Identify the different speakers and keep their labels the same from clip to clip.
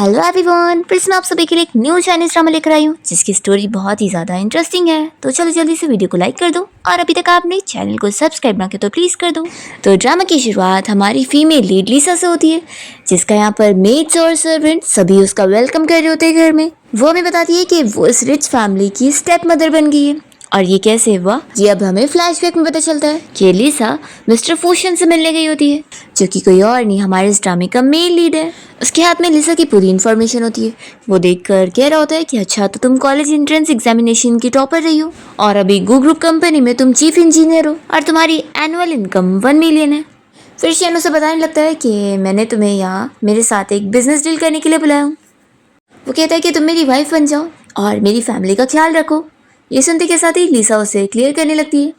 Speaker 1: Hello everyone, फिर से मैं आप सभी के लिए एक न्यू चाइनीज ड्रामा लेकर आई हूँ जिसकी स्टोरी बहुत ही ज़्यादा इंटरेस्टिंग है। तो चलो जल्दी से वीडियो को लाइक कर दो और अभी तक आपने चैनल को सब्सक्राइब ना किया तो प्लीज़ कर दो। तो ड्रामा की शुरुआत हमारी फीमेल लीड लिसा से होती है, जिसका यहाँ पर मेड्स और सर्वेंट सभी उसका वेलकम कर रहे होते हैं घर में। वो हमें बताती है कि वो इस रिच फैमिली की स्टेप मदर बन गई है। और ये कैसे हुआ, ये अब हमें फ्लैशबैक में पता चलता है कि लिसा मिस्टर फूशन से मिलने गई होती है, जो कि कोई और नहीं हमारे इस ड्रामे का मेन लीड है। उसके हाथ में लिसा की पूरी इन्फॉर्मेशन होती है। वो देखकर कह रहा होता है कि अच्छा, तो तुम कॉलेज एंट्रेंस एग्जामिनेशन की टॉपर रही हो और अभी गू ग्रुप कंपनी में तुम चीफ इंजीनियर हो और तुम्हारी एनुअल इनकम 1 मिलियन है। फिर शेन उसे बताने लगता है कि मैंने तुम्हें यहाँ मेरे साथ एक बिजनेस डील करने के लिए बुलाया हूँ। वो कहता है कि तुम मेरी वाइफ बन जाओ और मेरी फैमिली का ख्याल रखो। ये सुनते के साथ ही लिसा उसे क्लियर करने लगती है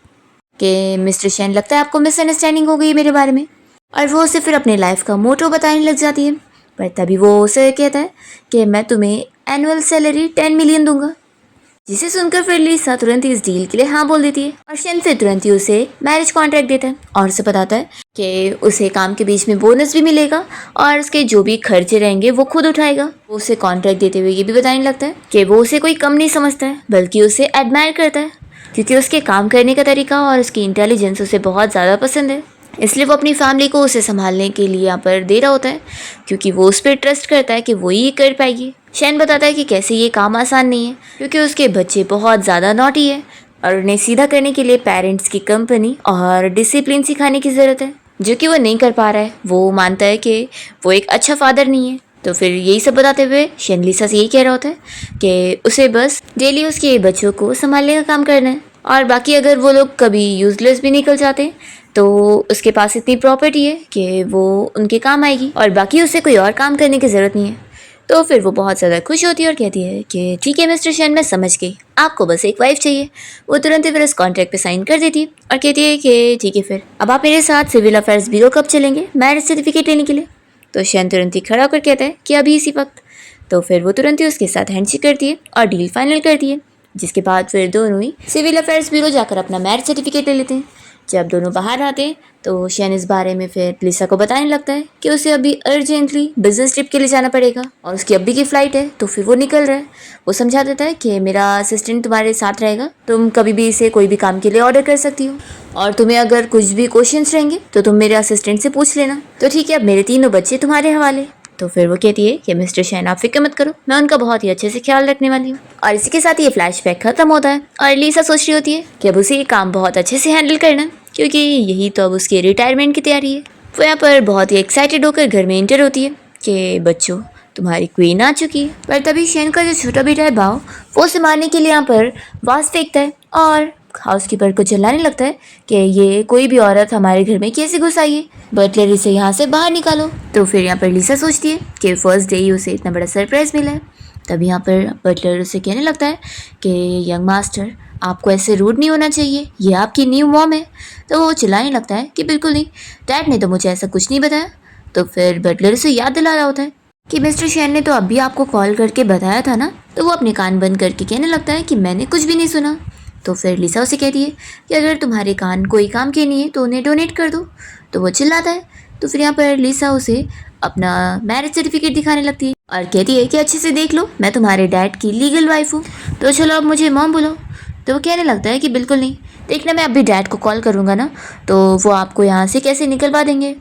Speaker 1: कि मिस्टर शेन, लगता है आपको मिसअंडरस्टैंडिंग हो गई मेरे बारे में। और वो उसे फिर अपने लाइफ का मोटो बताने लग जाती है। पर तभी वो उसे कहता है कि मैं तुम्हें एनुअल सैलरी 10 मिलियन दूंगा, जिसे सुनकर फिर लिसा तुरंत ही इस डील के लिए हाँ बोल देती है। और शेन फिर तुरंत ही उसे मैरिज कॉन्ट्रैक्ट देता है और उसे बताता है कि उसे काम के बीच में बोनस भी मिलेगा और उसके जो भी खर्चे रहेंगे वो खुद उठाएगा। वो उसे कॉन्ट्रैक्ट देते हुए ये भी बताने लगता है कि वो उसे कोई कम नहीं समझता है, बल्कि उसे एडमायर करता है, क्योंकि उसके काम करने का तरीका और उसकी इंटेलिजेंस उसे बहुत ज़्यादा पसंद है। इसलिए वो अपनी फैमिली को उसे संभालने के लिए यहाँ पर दे रहा होता है, क्योंकि वो उस पर ट्रस्ट करता है कि वो ही कर पाएगी। शेन बताता है कि कैसे ये काम आसान नहीं है, क्योंकि उसके बच्चे बहुत ज़्यादा नॉटी है और उन्हें सीधा करने के लिए पेरेंट्स की कंपनी और डिसिप्लिन सिखाने की ज़रूरत है, जो कि वो नहीं कर पा रहा है। वो मानता है कि वो एक अच्छा फादर नहीं है। तो फिर यही सब बताते हुए शेन लिसा से यही कह रहा होता है कि उसे बस डेली उसके बच्चों को संभालने का काम करना है, और बाकी अगर वो लोग कभी यूजलेस भी निकल जाते तो उसके पास इतनी प्रॉपर्टी है कि वो उनके काम आएगी और बाकी उसे कोई और काम करने की ज़रूरत नहीं है। तो फिर वो बहुत ज़्यादा खुश होती है और कहती है कि ठीक है मिस्टर शेन, मैं समझ गई, आपको बस एक वाइफ चाहिए। वो तुरंत ही फिर उस कॉन्ट्रैक्ट पे साइन कर देती है और कहती है कि ठीक है, फिर अब आप मेरे साथ सिविल अफेयर्स ब्यूरो कब चलेंगे मैरिज सर्टिफिकेट लेने के लिए। तो शेन तुरंत ही खड़ा होकर कहता है कि अभी इसी वक्त। तो फिर वो तुरंत ही उसके साथ हैंडशेक करती है और डील फाइनल करती है, जिसके बाद फिर दोनों ही सिविल अफेयर्स ब्यूरो जाकर अपना मैरिज सर्टिफिकेट ले लेते हैं। जब दोनों बाहर आते हैं तो शेन इस बारे में फिर लिसा को बताने लगता है कि उसे अभी अर्जेंटली बिजनेस ट्रिप के लिए जाना पड़ेगा और उसकी अभी की फ़्लाइट है। तो फिर वो निकल रहा है। वो समझा देता है कि मेरा असिस्टेंट तुम्हारे साथ रहेगा, तुम कभी भी इसे कोई भी काम के लिए ऑर्डर कर सकती हो और तुम्हें अगर कुछ भी क्वेश्चंस रहेंगे तो तुम मेरे असिस्टेंट से पूछ लेना। तो ठीक है, अब मेरे 3 बच्चे तुम्हारे हवाले। तो फिर वो कहती है कि मिस्टर शेन, आप फिक्र मत करो, मैं उनका बहुत ही अच्छे से ख्याल रखने वाली हूँ। और इसी के साथ ये फ्लैशबैक खत्म होता है और लिसा सोच रही होती है कि अब उसे ये काम बहुत अच्छे से हैंडल करना है, क्योंकि यही तो अब उसकी रिटायरमेंट की तैयारी है। वो यहाँ पर बहुत ही एक्साइटेड होकर घर में एंटर होती है कि बच्चों, तुम्हारी क्वीन आ चुकी है। पर तभी शेन का जो छोटा बेटा है भाव, वो उसे मारने के लिए यहाँ पर वास फेंकता है और हाउसकीपर को चिल्लाने लगता है कि ये कोई भी औरत हमारे घर में कैसे घुस आई है, बटलर इसे यहाँ से बाहर निकालो। तो फिर यहाँ पर लिसा सोचती है कि फर्स्ट डे ही उसे इतना बड़ा सरप्राइज़ मिला है। तब यहाँ पर बटलर उसे कहने लगता है कि यंग मास्टर, आपको ऐसे रूड नहीं होना चाहिए, ये आपकी न्यू मॉम है। तो वो चिल्लाने लगता है कि बिल्कुल नहीं, डैड ने तो मुझे ऐसा कुछ नहीं बताया। तो फिर बटलर उसे याद दिला रहा होता है कि मिस्टर शेन ने तो अभी आपको कॉल करके बताया था ना। तो वो अपने कान बंद करके कहने लगता है कि मैंने कुछ भी नहीं सुना। तो फिर लिसा उसे कहती है कि अगर तुम्हारे कान कोई काम के नहीं है तो उन्हें डोनेट कर दो। तो वो चिल्लाता है। तो फिर यहाँ पर लिसा उसे अपना मैरिज सर्टिफिकेट दिखाने लगती है और कहती है कि अच्छे से देख लो, मैं तुम्हारे डैड की लीगल वाइफ हूँ, तो चलो अब मुझे मॉम बोलो। तो वो कहने लगता है कि बिल्कुल नहीं, देखना मैं अभी डैड को कॉल करूँगा ना, तो वो आपको यहाँ से कैसे निकलवा देंगे।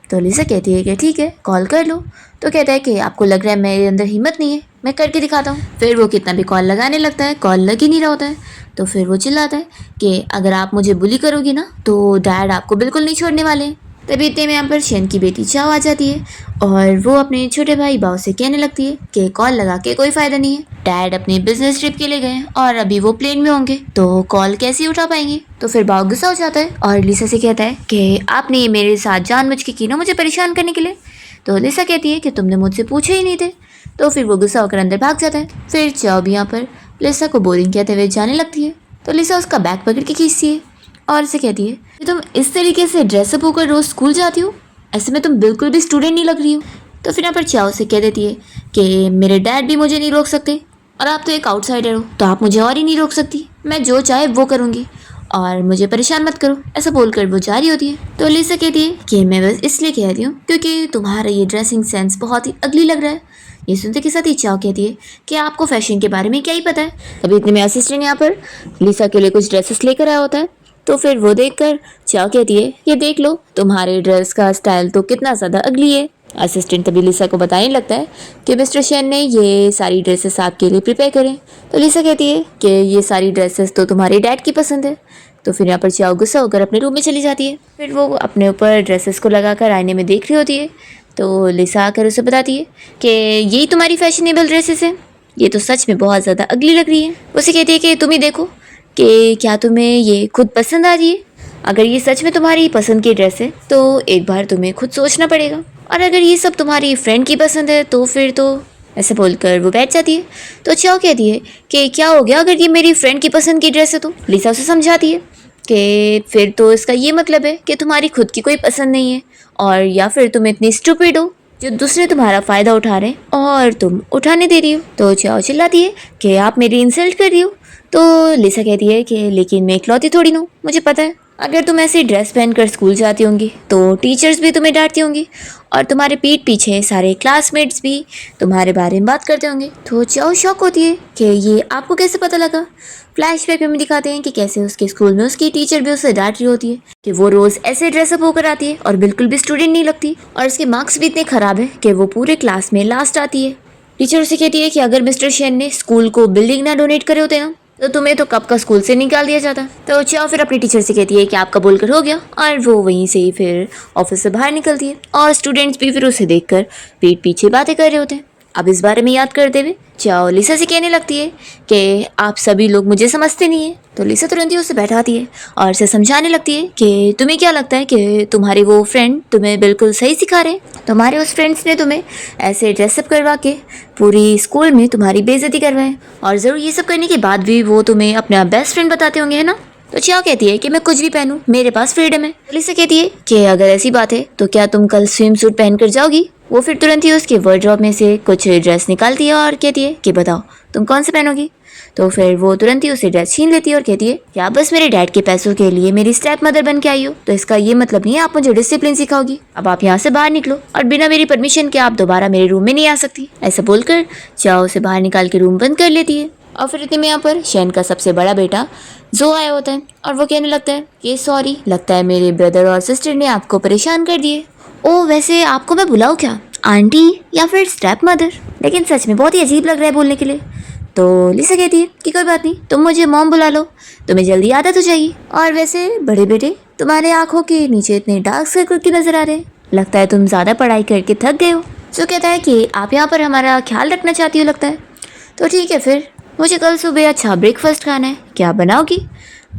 Speaker 1: तो लिसा कहती है कि ठीक है, कॉल कर लो। तो कहता है कि आपको लग रहा है मेरे अंदर हिम्मत नहीं है, मैं करके दिखाता हूँ। फिर वो कितना भी कॉल लगाने लगता है, कॉल लग ही नहीं रहा होता है। तो फिर वो चिल्लाता है कि अगर आप मुझे बुली करोगी ना तो डैड आपको बिल्कुल नहीं छोड़ने वाले हैं। तभी इतने में यहाँ पर शेन की बेटी चाव आ जाती है और वो अपने छोटे भाई बाव से कहने लगती है कि कॉल लगा के कोई फ़ायदा नहीं है, डैड अपने बिजनेस ट्रिप के लिए गए हैं और अभी वो प्लेन में होंगे, तो कॉल कैसे उठा पाएंगे। तो फिर बाव गुस्सा हो जाता है और लिसा से कहता है कि आपने ये मेरे साथ जानबूझ के की ना, मुझे परेशान करने के लिए। तो लिसा कहती है कि तुमने मुझसे पूछे ही नहीं थे। तो फिर वो गुस्सा होकर अंदर भाग जाता है। फिर चाव भी यहाँ पर लिसा को बोरिंग कहते हुए जाने लगती है। तो लिसा उसका बैग पकड़ के खींचती है और उसे कहती है कि तुम इस तरीके से ड्रेसअप होकर रोज़ स्कूल जाती हो, ऐसे में तुम बिल्कुल भी स्टूडेंट नहीं लग रही हो। तो फिर यहाँ पर चाव से कह देती है कि मेरे डैड भी मुझे नहीं रोक सकते और आप तो एक आउटसाइडर हो, तो आप मुझे और ही नहीं रोक सकती, मैं जो चाहे वो करूँगी और मुझे परेशान मत करो। ऐसा बोलकर वो जा रही होती है। तो लिसा कहती है कि मैं बस इसलिए कह रही हूँ क्योंकि तुम्हारा ये ड्रेसिंग सेंस बहुत ही अगली लग रहा है, ये सुनते के साथ ही चाओ कहती है कि आपको फैशन के बारे में क्या ही पता है। अभी इतने में असिस्टेंट यहाँ पर लिसा के लिए कुछ ड्रेसेस लेकर आया होता है। तो फिर वो देखकर चाओ कहती है कि देख लो तुम्हारे ड्रेस का स्टाइल तो कितना ज़्यादा अगली है। असिस्टेंट तभी लिसा को बताने लगता है कि मिस्टर शेन ने ये सारी ड्रेसेस आपके लिए प्रिपेयर करें। तो लिसा कहती है कि ये सारी ड्रेसेस तो तुम्हारे डैड की पसंद है। तो फिर यहाँ पर चाओ गुस्सा होकर अपने रूम में चली जाती है। फिर वो अपने ऊपर ड्रेसेस को लगाकर आईने में देख रही होती है। तो लिसा आकर उसे बताती है कि यही तुम्हारी फैशनेबल ड्रेसेस हैं, ये तो सच में बहुत ज़्यादा अगली लग रही है। उसे कहती है कि तुम ही देखो कि क्या तुम्हें ये खुद पसंद आ रही है। अगर ये सच में तुम्हारी पसंद की ड्रेस है तो एक बार तुम्हें खुद सोचना पड़ेगा, और अगर ये सब तुम्हारी फ्रेंड की पसंद है तो फिर तो। ऐसे बोलकर वो बैठ जाती है। तो चाओ कहती है कि क्या हो गया अगर ये मेरी फ्रेंड की पसंद की ड्रेस है तो। लिसा उसे समझाती है कि फिर तो इसका ये मतलब है कि तुम्हारी खुद की कोई पसंद नहीं है, और या फिर तुम इतनी स्टूपिड हो जो दूसरे तुम्हारा फ़ायदा उठा रहे हैं और तुम उठाने दे रही हो। तो चाओ चिल्लाती है कि आप मेरी इंसल्ट कर रही हो। तो लिसा कहती है कि लेकिन मैं इकलौती थोड़ी ना हूँ, मुझे पता है अगर तुम ऐसी ड्रेस पहनकर स्कूल जाती होंगी तो टीचर्स भी तुम्हें डांटती होंगी, और तुम्हारे पीठ पीछे सारे क्लासमेट्स भी तुम्हारे बारे में बात करते होंगे। तो चाओ शॉक होती है कि ये आपको कैसे पता लगा। फ्लैशबैक में दिखाते हैं कि कैसे उसके स्कूल में उसकी टीचर भी उसे डांट रही होती है कि वो रोज़ ऐसे ड्रेसअप होकर आती है और बिल्कुल भी स्टूडेंट नहीं लगती, और उसके मार्क्स भी इतने ख़राब है कि वो पूरे क्लास में लास्ट आती है। टीचर उसे कहती है कि अगर मिस्टर शेन ने स्कूल को बिल्डिंग ना डोनेट करे होते ना तो तुम्हें तो कब का स्कूल से निकाल दिया जाता। तो चाओ फिर अपनी टीचर से कहती है कि आपका बोलकर हो गया, और वो वहीं से ही फिर ऑफिस से बाहर निकलती है। और स्टूडेंट्स भी फिर उसे देखकर पीठ पीछे बातें कर रहे होते हैं। अब इस बारे में याद करते हुए चाओ लिसा से कहने लगती है कि आप सभी लोग मुझे समझते नहीं है। तो लिसा तुरंत ही उसे बैठाती है और उसे समझाने लगती है कि तुम्हें क्या लगता है कि तुम्हारे वो फ्रेंड तुम्हें बिल्कुल सही सिखा रहे हैं। तुम्हारे उस फ्रेंड्स ने तुम्हें ऐसे ड्रेसअप करवा के पूरी स्कूल में तुम्हारी बेइज्जती करवाए, और ज़रूर ये सब करने के बाद भी वो तुम्हें अपना बेस्ट फ्रेंड बताते होंगे, है ना। तो चाओ कहती है कि मैं कुछ भी पहनूं, मेरे पास फ्रीडम है। लिसा कहती है कि अगर ऐसी बात है तो क्या तुम कल स्विम सूट पहन कर जाओगी। वो फिर तुरंत ही उसके वार्डरोब में से कुछ ड्रेस निकालती है और कहती है कि बताओ तुम कौन से पहनोगी। तो फिर वो तुरंत ही उसे ड्रेस छीन लेती है और कहती है कि आप बस मेरे डैड के पैसों के लिए मेरी स्टेप मदर बन के आई हो, तो इसका ये मतलब नहीं है आप मुझे डिसिप्लिन सिखाओगी। अब आप यहाँ से बाहर निकलो, और बिना मेरी परमिशन के आप दोबारा मेरे रूम में नहीं आ सकती। ऐसा बोलकर चाओ उसे बाहर निकाल के रूम बंद कर लेती है। और फिर इतने में यहाँ पर शेन का सबसे बड़ा बेटा जो आया होता है, और वो कहने लगता है कि सॉरी, लगता है मेरे ब्रदर और सिस्टर ने आपको परेशान कर दिए। ओ वैसे आपको मैं बुलाऊँ क्या, आंटी या फिर स्टेप मदर। लेकिन सच में बहुत ही अजीब लग रहा है बोलने के लिए। तो लिसा कहती है कि कोई बात नहीं, तुम मुझे मॉम बुला लो, तुम्हें जल्दी आदत हो जाएगी। और वैसे बड़े बेटे, तुम्हारे आंखों के नीचे इतने डार्क सर्कल क्यों नजर आ रहे हैं, लगता है तुम ज़्यादा पढ़ाई करके थक गए हो। जो कहता है कि आप यहाँ पर हमारा ख्याल रखना चाहती हो लगता है। तो ठीक है फिर, मुझे कल सुबह अच्छा ब्रेकफास्ट खाना है, क्या बनाओगी।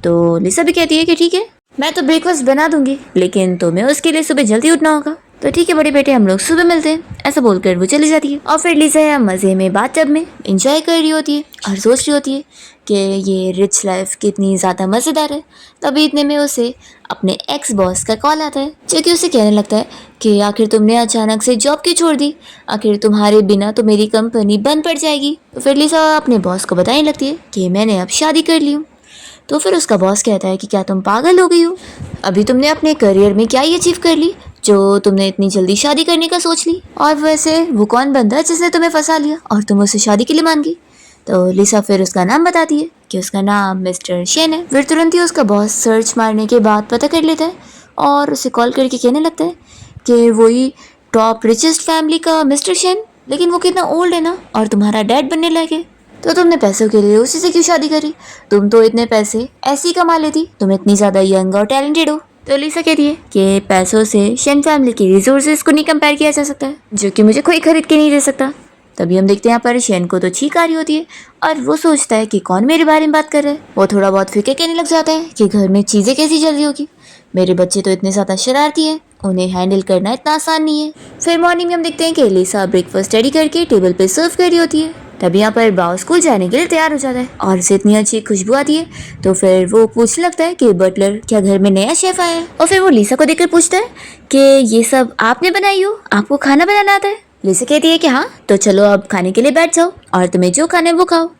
Speaker 1: तो लिसा भी कहती है कि ठीक है, मैं तो ब्रेकफास्ट बना दूंगी, लेकिन तुम्हें उसके लिए सुबह जल्दी उठना होगा। तो ठीक है बड़े बेटे, हम लोग सुबह मिलते हैं। ऐसा बोलकर वो चली जाती है। और फिर लिसा मज़े में बाथटब में इंजॉय कर रही होती है और सोच रही होती है कि ये रिच लाइफ कितनी ज़्यादा मज़ेदार है। तभी इतने में उसे अपने एक्स बॉस का कॉल आता है, जो कि उसे कहने लगता है कि आखिर तुमने अचानक से जॉब क्यों छोड़ दी, आखिर तुम्हारे बिना तो मेरी कंपनी बंद पड़ जाएगी। तो फिर लिसा अपने बॉस को बताने लगती है कि मैंने अब शादी कर ली हूँ। तो फिर उसका बॉस कहता है कि क्या तुम पागल हो गई हो, अभी तुमने अपने करियर में क्या ही अचीव कर ली जो तुमने इतनी जल्दी शादी करने का सोच ली। और वैसे वो कौन बंदा है जिसने तुम्हें फंसा लिया और तुम उसे शादी के लिए मान गई। तो लिसा फिर उसका नाम बताती है कि उसका नाम मिस्टर शेन है। फिर तुरंत ही उसका बॉस सर्च मारने के बाद पता कर लेता है और उसे कॉल करके कहने लगता है कि वही टॉप रिचेस्ट फैमिली का मिस्टर शेन, लेकिन वो कितना ओल्ड है ना, और तुम्हारा डैड बनने लगे, तो तुमने पैसों के लिए उसी से क्यों शादी करी, तुम तो इतने पैसे ऐसे ही कमा लेती, तुम इतनी ज़्यादा यंग और टैलेंटेड हो। तो लिसा कहती है कि पैसों से शेन फैमिली के रिसोर्सेज को नहीं कंपेयर किया जा सकता है, जो कि मुझे कोई खरीद के नहीं दे सकता। तभी हम देखते हैं यहाँ पर शेन को तो छींक आ रही होती है और वो सोचता है कि कौन मेरे बारे में बात कर रहा है। वो थोड़ा बहुत फिक्र कहने लग जाता है कि घर में चीज़ें कैसी चल रही होगी, मेरे बच्चे तो इतने ज़्यादा शरारती हैं, उन्हें हैंडल करना इतना आसान नहीं है। फिर मॉर्निंग में हम देखते हैं कि लिसा ब्रेकफास्ट रेडी करके टेबल पे सर्व कर रही होती है। तभी यहाँ पर बाव स्कूल जाने के लिए तैयार हो जाता है और उसे इतनी अच्छी खुशबू आती है। तो फिर वो पूछने लगता है कि बटलर क्या घर में नया शेफ आया है। और फिर वो लिसा को देखकर पूछता है कि ये सब आपने बनाई हो, आपको खाना बनाना आता है। लिसा कहती है कि हाँ, तो चलो अब खाने के लिए बैठ जाओ और तुम्हें जो खाना है वो खाओ।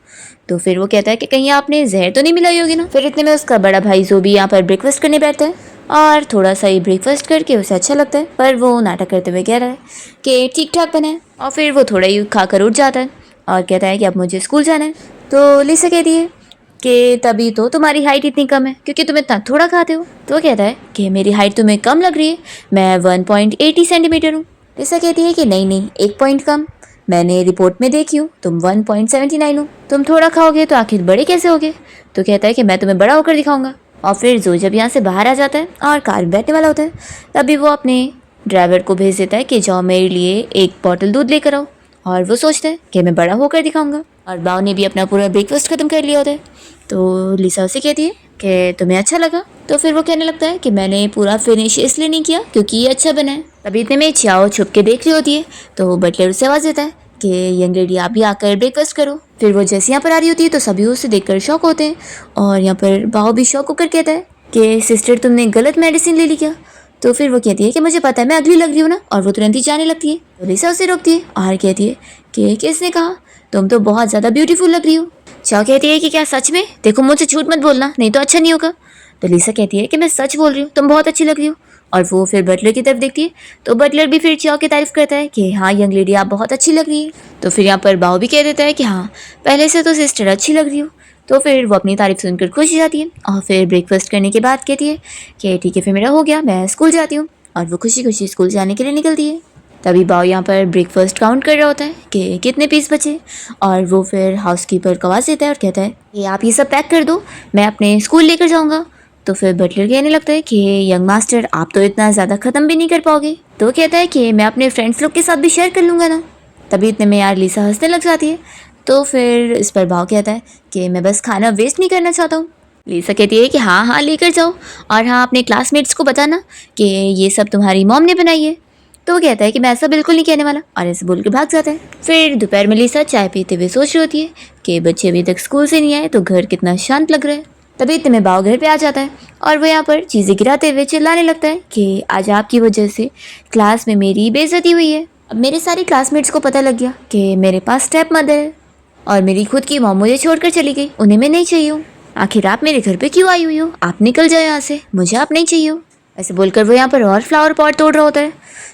Speaker 1: तो फिर वो कहता है कि कहीं आपने जहर तो नहीं मिलाई होगी ना। फिर इतने में उसका बड़ा भाई जो भी यहाँ पर ब्रेकफास्ट करने बैठता है और थोड़ा सा ही ब्रेकफास्ट करके उसे अच्छा लगता है, पर वो नाटक करते हुए कह रहा है कि ठीक ठाक बना है। और फिर वो थोड़ा ही खाकर उठ जाता है और कहता है कि अब मुझे स्कूल जाना है। तो लिसा कहती है कि तभी तो तुम्हारी हाइट इतनी कम है क्योंकि तुम इतना थोड़ा खाते हो। तो कहता है कि मेरी हाइट तुम्हें कम लग रही है, मैं 1.80 सेंटीमीटर हूँ। लिसा कहती है कि नहीं नहीं, 1 पॉइंट कम, मैंने रिपोर्ट में देखी हूँ, तुम 1.79 हो, तुम थोड़ा खाओगे तो आखिर बड़े कैसे होगे। तो कहता है कि मैं तुम्हें बड़ा होकर दिखाऊंगा। और फिर जो जब यहाँ से बाहर आ जाता है और कार में बैठने वाला होता है, तभी वो अपने ड्राइवर को भेज देता है कि जाओ मेरे लिए एक बॉटल दूध लेकर आओ। और वो सोचता है कि मैं बड़ा होकर दिखाऊंगा। और बाव ने भी अपना पूरा ब्रेकफास्ट खत्म कर लिया होता है। तो लिसा उसे कहती है कि तुम्हें अच्छा लगा। तो फिर वो कहने लगता है कि मैंने पूरा फिनिश इसलिए नहीं किया क्योंकि ये अच्छा बना है। तभी इतने में चाओ छुप के देख रही होती है, तो बटलर उसे आवाज़ देता है कि यंग लेडी आप भी आकर ब्रेकफास्ट करो। फिर वो जैसे यहाँ पर आ रही होती है तो सभी उसे देखकर शॉक होते हैं और यहाँ पर बाव भी शॉक होकर कहता है कि सिस्टर तुमने गलत मेडिसिन ले ली क्या। तो फिर वो कहती है कि मुझे पता है मैं अगली लग रही हूँ ना, और वो तुरंत ही जाने लगती है। तो लिसा उसे रोकती है और कहती है कि किसने कहा, तुम तो बहुत ज़्यादा ब्यूटीफुल लग रही हो। चाओ कहती है कि क्या सच में, देखो मुझसे झूठ मत बोलना नहीं तो अच्छा नहीं होगा। तो लिसा कहती है कि मैं सच बोल रही हूँ, तुम बहुत अच्छी लग रही हो। और वो फिर बटलर की तरफ देखती है तो बटलर भी फिर चाओ की तारीफ करता है कि हाँ यंग लेडी आप बहुत अच्छी लग रही है। तो फिर यहाँ पर बाव भी कह देता है कि हाँ पहले से तो सिस्टर अच्छी लग रही हो। तो फिर वो अपनी तारीफ सुनकर खुश हो जाती है और फिर ब्रेकफास्ट करने के बाद कहती है कि ठीक है फिर मेरा हो गया, मैं स्कूल जाती हूँ। और वो खुशी खुशी स्कूल जाने के लिए निकलती है। तभी बाव यहाँ पर ब्रेकफास्ट काउंट कर रहा होता है कि कितने पीस बचे। और वो फिर हाउसकीपर को आवाज़ देता है और कहता है कि आप ये सब पैक कर दो, मैं अपने स्कूल लेकर जाऊँगा। तो फिर बटलर कहने लगता है कि यंग मास्टर आप तो इतना ज़्यादा ख़त्म भी नहीं कर पाओगे। तो कहता है कि मैं अपने फ्रेंड्स लोग के साथ भी शेयर कर लूँगा ना। तभी इतने में यार लिसा हंसने लग जाती है। तो फिर इस पर बाव कहता है कि मैं बस खाना वेस्ट नहीं करना चाहता हूँ। लिसा कहती है कि हाँ हाँ लेकर जाओ, और हाँ अपने क्लासमेट्स को बताना कि ये सब तुम्हारी मॉम ने बनाई है। तो वो कहता है कि मैं ऐसा बिल्कुल नहीं कहने वाला, और ऐसे बोल के भाग जाता है। फिर दोपहर में लिसा चाय पीते हुए सोच रही होती है कि बच्चे अभी तक स्कूल से नहीं आए तो घर कितना शांत लग रहा है। तभी इतने में बाव घर पे आ जाता है और वो यहाँ पर चीज़ें गिराते हुए चिल्लाने लगता है कि आज आपकी वजह से क्लास में मेरी बेइज्जती हुई है। अब मेरे सारे क्लासमेट्स को पता लग गया कि मेरे पास स्टेप मदर है और मेरी खुद की मॉम मुझे छोड़कर चली गई, उन्हें मैं नहीं चाहिए हूँ। आखिर आप मेरे घर पे क्यों आई हुई हो, आप निकल जाओ यहाँ से, मुझे आप नहीं चाहिए हो। ऐसे बोलकर वो यहाँ पर और फ्लावर पॉट तोड़ रहा होता है।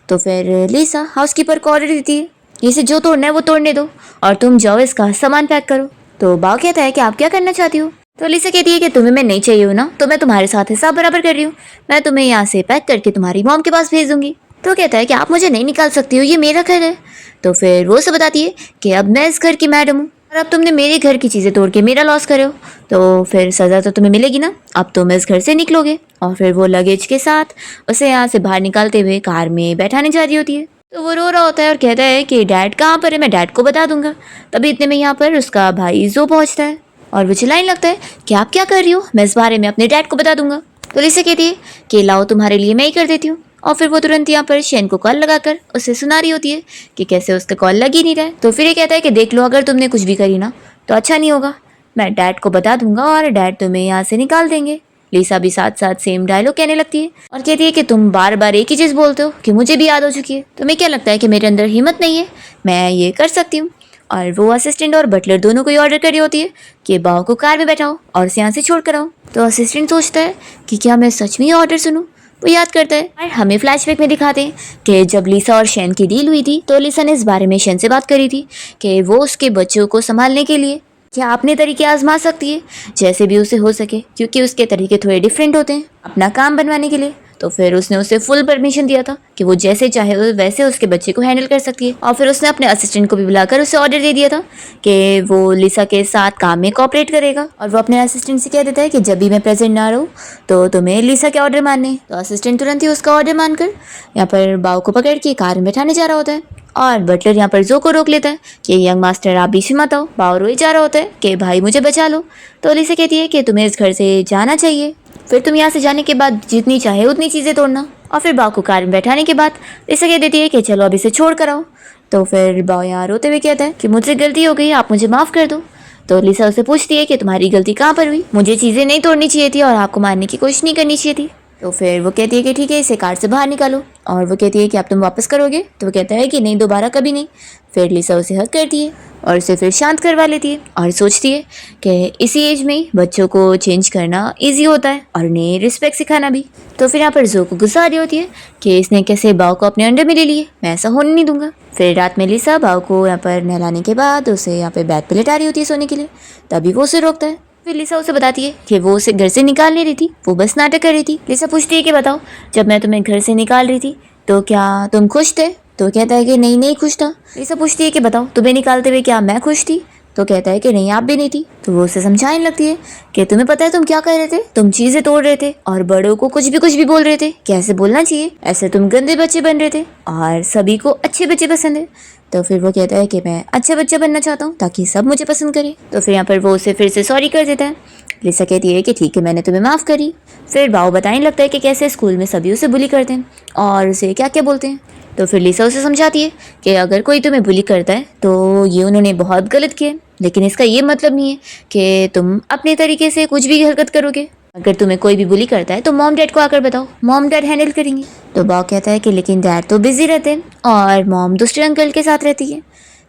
Speaker 1: तो फिर लिसा हाउसकीपर को ऑर्डर देती है इसे जो तोड़ना है वो तोड़ने दो और तुम जाओ इसका सामान पैक करो। तो बाव कहता है कि आप क्या करना चाहती हो। तो लिसा कहती है कि तुम्हें मैं नहीं चाहिए हूँ ना, तो मैं तुम्हारे साथ हिसाब बराबर कर रही हूँ, मैं तुम्हें यहाँ से पैक करके तुम्हारी मॉम के पास भेज दूंगी। तो कहता है कि आप मुझे नहीं निकाल सकती हो, ये मेरा घर है। तो फिर वो उसे बताती है कि अब मैं इस घर की मैडम हूँ और अब तुमने मेरे घर की चीज़ें तोड़ के मेरा लॉस करे हो तो फिर सज़ा तो तुम्हें मिलेगी ना, अब तुम इस घर से निकलोगे। और फिर वो लगेज के साथ उसे यहाँ से बाहर निकालते हुए कार में बैठाने जा रही होती है। तो वो रो रहा होता है और कहता है कि डैड कहाँ पर है, मैं डैड को बता दूंगा। तभी इतने में यहाँ पर उसका भाई जो पहुँचता है और वो चिल्लाने लगता है कि आप क्या कर रही हो, मैं इस बारे में अपने डैड को बता दूंगा। तो लिसा कहती है कि लाओ तुम्हारे लिए मैं ही कर देती हूँ। और फिर वो तुरंत यहाँ पर शेन को कॉल लगाकर उसे सुना रही होती है कि कैसे उसका कॉल लग ही नहीं रहा है। तो फिर ये कहता है कि देख लो अगर तुमने कुछ भी करी ना तो अच्छा नहीं होगा, मैं डैड को बता दूंगा और डैड तुम्हें यहाँ से निकाल देंगे। लिसा भी साथ साथ सेम डायलॉग कहने लगती है और कहती है कि तुम बार बार एक ही चीज़ बोलते हो कि मुझे भी याद हो चुकी है, तुम्हें क्या लगता है कि मेरे अंदर हिम्मत नहीं है, मैं ये कर सकती हूँ। और वो असिस्टेंट और बटलर दोनों को ये ऑर्डर कर रही होती है कि बाव को कार में बैठाओ और उसे यहाँ से छोड़ कर आओ। तो असिस्टेंट सोचता है कि क्या मैं सच में ये ऑर्डर सुनूं। वो याद करता है और हमें फ्लैशबैक में दिखाते हैं कि जब लिसा और शैन की डील हुई थी तो लिसा ने इस बारे में शैन से बात करी थी कि वो उसके बच्चों को संभालने के लिए क्या अपने तरीके आजमा सकती है जैसे भी उसे हो सके, क्योंकि उसके तरीके थोड़े डिफरेंट होते हैं अपना काम बनवाने के लिए। तो फिर उसने उसे फुल परमिशन दिया था कि वो जैसे चाहे वैसे उसके बच्चे को हैंडल कर सकती है। और फिर उसने अपने असिस्टेंट को भी बुलाकर उसे ऑर्डर दे दिया था कि वो लिसा के साथ काम में कोऑपरेट करेगा। और वो अपने असिस्टेंट से कह देता है कि जब भी मैं प्रेजेंट ना रहूँ तो तुम्हें लिसा के ऑर्डर मानने। तो असिस्टेंट तुरंत ही उसका ऑर्डर मानकर यहाँ पर बाव को पकड़ के कार में बैठाने जा रहा होता है और बटलर यहाँ पर जो को रोक लेता है कि यंग मास्टर आप बीच में मत आओ। बाव रोए जा रहा होता है कि भाई मुझे बचा लो। तो लिसा कहती है कि तुम्हें इस घर से जाना चाहिए, फिर तुम यहाँ से जाने के बाद जितनी चाहे उतनी चीज़ें तोड़ना। और फिर बाव को कार में बैठाने के बाद लिसा कह देती है कि चलो अब इसे छोड़ कर आओ। तो फिर बाव यहाँ रोते हुए कहता है कि मुझसे गलती हो गई, आप मुझे माफ़ कर दो। तो लिसा उसे पूछती है कि तुम्हारी गलती कहाँ पर हुई, मुझे चीज़ें नहीं तोड़नी चाहिए थी और आपको मारने की कोशिश नहीं करनी चाहिए थी। तो फिर वो कहती है कि ठीक है, इसे कार से बाहर निकालो। और वो कहती है कि अब तुम वापस करोगे? तो वो कहता है कि नहीं, दोबारा कभी नहीं। फिर लिसा उसे हक करती है और उसे फिर शांत करवा लेती है और सोचती है कि इसी एज में ही बच्चों को चेंज करना इजी होता है और उन्हें रिस्पेक्ट सिखाना भी। तो फिर यहाँ पर जो को गुस्सा आ रही होती है कि इसने कैसे बाव को अपने अंडर में ले लिए, मैं ऐसा होने नहीं दूंगा। फिर रात में लिसा बाव को यहाँ पर नहलाने के बाद उसे यहाँ पे बेड पे लेटा रही होती है सोने के लिए, तभी वो उसे रोकता है। फिर लिसा उसे बताती है कि वो उसे घर से निकाल नहीं रही थी, वो बस नाटक कर रही थी। लिसा पूछती है कि बताओ, जब मैं तुम्हें घर से निकाल रही थी तो क्या तुम खुश थे? तो कहता है कि नहीं, नहीं खुश था। लिसा पूछती है कि बताओ, तुम्हें निकालते हुए क्या मैं खुश थी? तो कहता है कि नहीं, आप भी नहीं थी। तो वो उसे समझाने लगती है कि तुम्हें पता है तुम क्या कर रहे थे, तुम चीजें तोड़ रहे थे और बड़ों को कुछ भी बोल रहे थे, कैसे बोलना चाहिए, ऐसे तुम गंदे बच्चे बन रहे थे और सभी को अच्छे बच्चे पसंद है। तो फिर वो कहता है कि मैं अच्छा बच्चा बनना चाहता हूँ ताकि सब मुझे पसंद करे। तो फिर यहाँ पर वो उसे फिर से सॉरी कर देता है। लिसा कहती है कि ठीक है, मैंने तुम्हें माफ़ करी। फिर बाव बताने लगता है कि कैसे स्कूल में सभी उसे बुली करते हैं और उसे क्या क्या बोलते हैं। तो फिर लिसा उसे समझाती है कि अगर कोई तुम्हें बुली करता है तो ये उन्होंने बहुत गलत किया है, लेकिन इसका ये मतलब नहीं है कि तुम अपने तरीके से कुछ भी हरकत करोगे। अगर तुम्हें कोई भी बुली करता है तो मॉम डैड को आकर बताओ, मॉम डैड हैंडल करेंगे। तो बाव कहता है कि लेकिन डैड तो बिजी रहते हैं और मॉम दूसरे अंकल के साथ रहती है,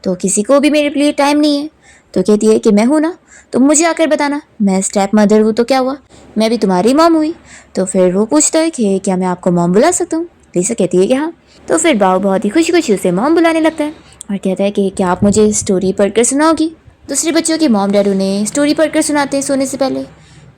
Speaker 1: तो किसी को भी मेरे लिए टाइम नहीं है। तो कहती है कि मैं हूँ ना, तुम मुझे आकर बताना, मैं स्टेप मदर हूँ तो क्या हुआ, मैं भी तुम्हारी मॉम हुई। तो फिर वो पूछता है कि क्या मैं आपको मॉम बुला सकता हूँ? लिसा कहती है कि हाँ। तो फिर बाव बहुत ही खुशी खुशी उसे मॉम बुलाने लगता है और कहता है कि क्या आप मुझे स्टोरी पढ़कर सुनाओगी? दूसरे बच्चों के मॉम डैड उन्हें स्टोरी पढ़कर सुनाते हैं सोने से पहले।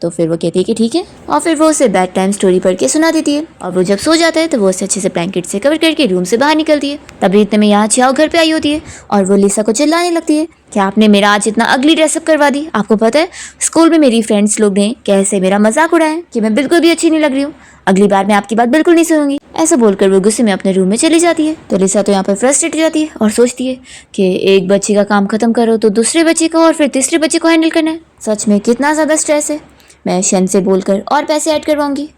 Speaker 1: तो फिर वो कहती है कि ठीक है, और फिर वो उसे बेड टाइम स्टोरी पढ़ के सुना देती है। और वो जब सो जाता है तो वो उसे अच्छे से ब्लैंकेट से कवर करके रूम से बाहर निकलती है। तभी इतने में यहाँ चाओ घर पे आई होती है और वो लिसा को चिल्लाने लगती है कि आपने मेरा आज इतना अगली ड्रेसअप करवा दी। आपको पता है स्कूल में मेरी फ्रेंड्स लोग ने कैसे मेरा मजाक उड़ाया कि मैं बिल्कुल भी अच्छी नहीं लग रही हूँ, अगली बार मैं आपकी बात बिल्कुल नहीं सुनूंगी। ऐसा बोलकर वो गुस्से में अपने रूम में चली जाती है। तो लिसा तो यहाँ पर फ्रस्ट्रेट हो जाती है और सोचती है कि एक बच्चे का काम खत्म करो तो दूसरे बच्चे का और फिर तीसरे बच्चे को हैंडल करना है, सच में कितना ज़्यादा स्ट्रेस है। मैं शन से बोलकर और पैसे ऐड करवाऊंगी।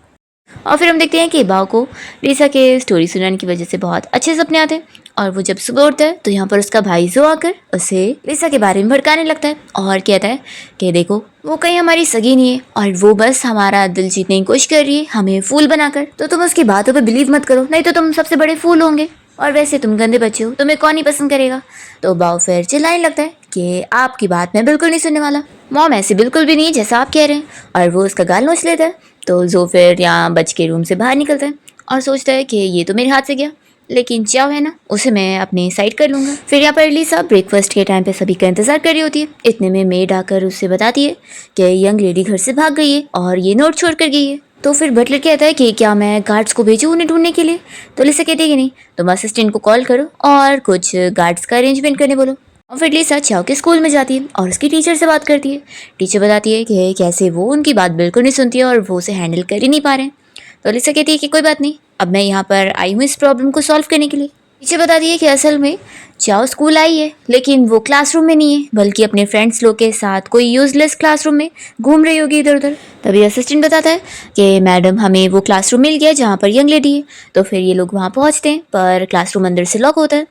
Speaker 1: और फिर हम देखते हैं कि बाव को लिसा के स्टोरी सुनाने की वजह से बहुत अच्छे सपने आते हैं और वो जब सुबह उठता है तो यहाँ पर उसका भाई जो आकर उसे लिसा के बारे में भड़काने लगता है और कहता है कि देखो वो कहीं हमारी सगी नहीं है और वो बस हमारा दिल जीतने की कोशिश कर रही है हमें फूल बनाकर, तो तुम उसकी बातों पे बिलीव मत करो, नहीं तो तुम सबसे बड़े फूल होंगे और वैसे तुम गंदे बच्चे हो, तुम्हें कौन ही पसंद करेगा। तो बाव फिर चिल्लाने लगता है कि आपकी बात मैं बिल्कुल नहीं सुनने वाला, मॉम ऐसे बिल्कुल भी नहीं जैसा आप कह रहे हैं, और वो उसका गाल नोच लेता है। तो जो फिर यहाँ बच के रूम से बाहर निकलता है और सोचता है कि ये तो मेरे हाथ से गया, लेकिन चाव है ना, उसे मैं अपनी साइड कर लूँगा। फिर यहाँ पर लिसा ब्रेकफास्ट के टाइम पे सभी का इंतजार कर रही होती है। इतने में मेड आकर उससे बताती है कि यंग लेडी घर से भाग गई है और ये नोट छोड़ कर गई है। तो फिर बटलर कहता है कि क्या मैं गार्ड्स को भेजूँ उन्हें ढूंढने के लिए? तो लिसा कहती है कि नहीं, तुम असिस्टेंट को कॉल करो और कुछ गार्ड्स का अरेंजमेंट करने बोलो। और फिर लिसा चाव के स्कूल में जाती है और उसकी टीचर से बात करती है। टीचर बताती है कि कैसे वो उनकी बात बिल्कुल नहीं सुनती है और वो उसे हैंडल कर ही नहीं पा रहे हैं। तो लिसा कहती है कि कोई बात नहीं, अब मैं यहाँ पर आई हूँ इस प्रॉब्लम को सॉल्व करने के लिए। टीचर बताती है कि असल में चाओ स्कूल आई है लेकिन वो क्लासरूम में नहीं है, बल्कि अपने फ्रेंड्स लोग के साथ कोई यूजलेस क्लासरूम में घूम रही होगी इधर उधर। तभी असिस्टेंट बताता है कि मैडम हमें वो क्लासरूम मिल गया जहाँ पर यंग लेडी है। तो फिर ये लोग वहाँ पहुँचते हैं पर क्लासरूम अंदर से लॉक होता है।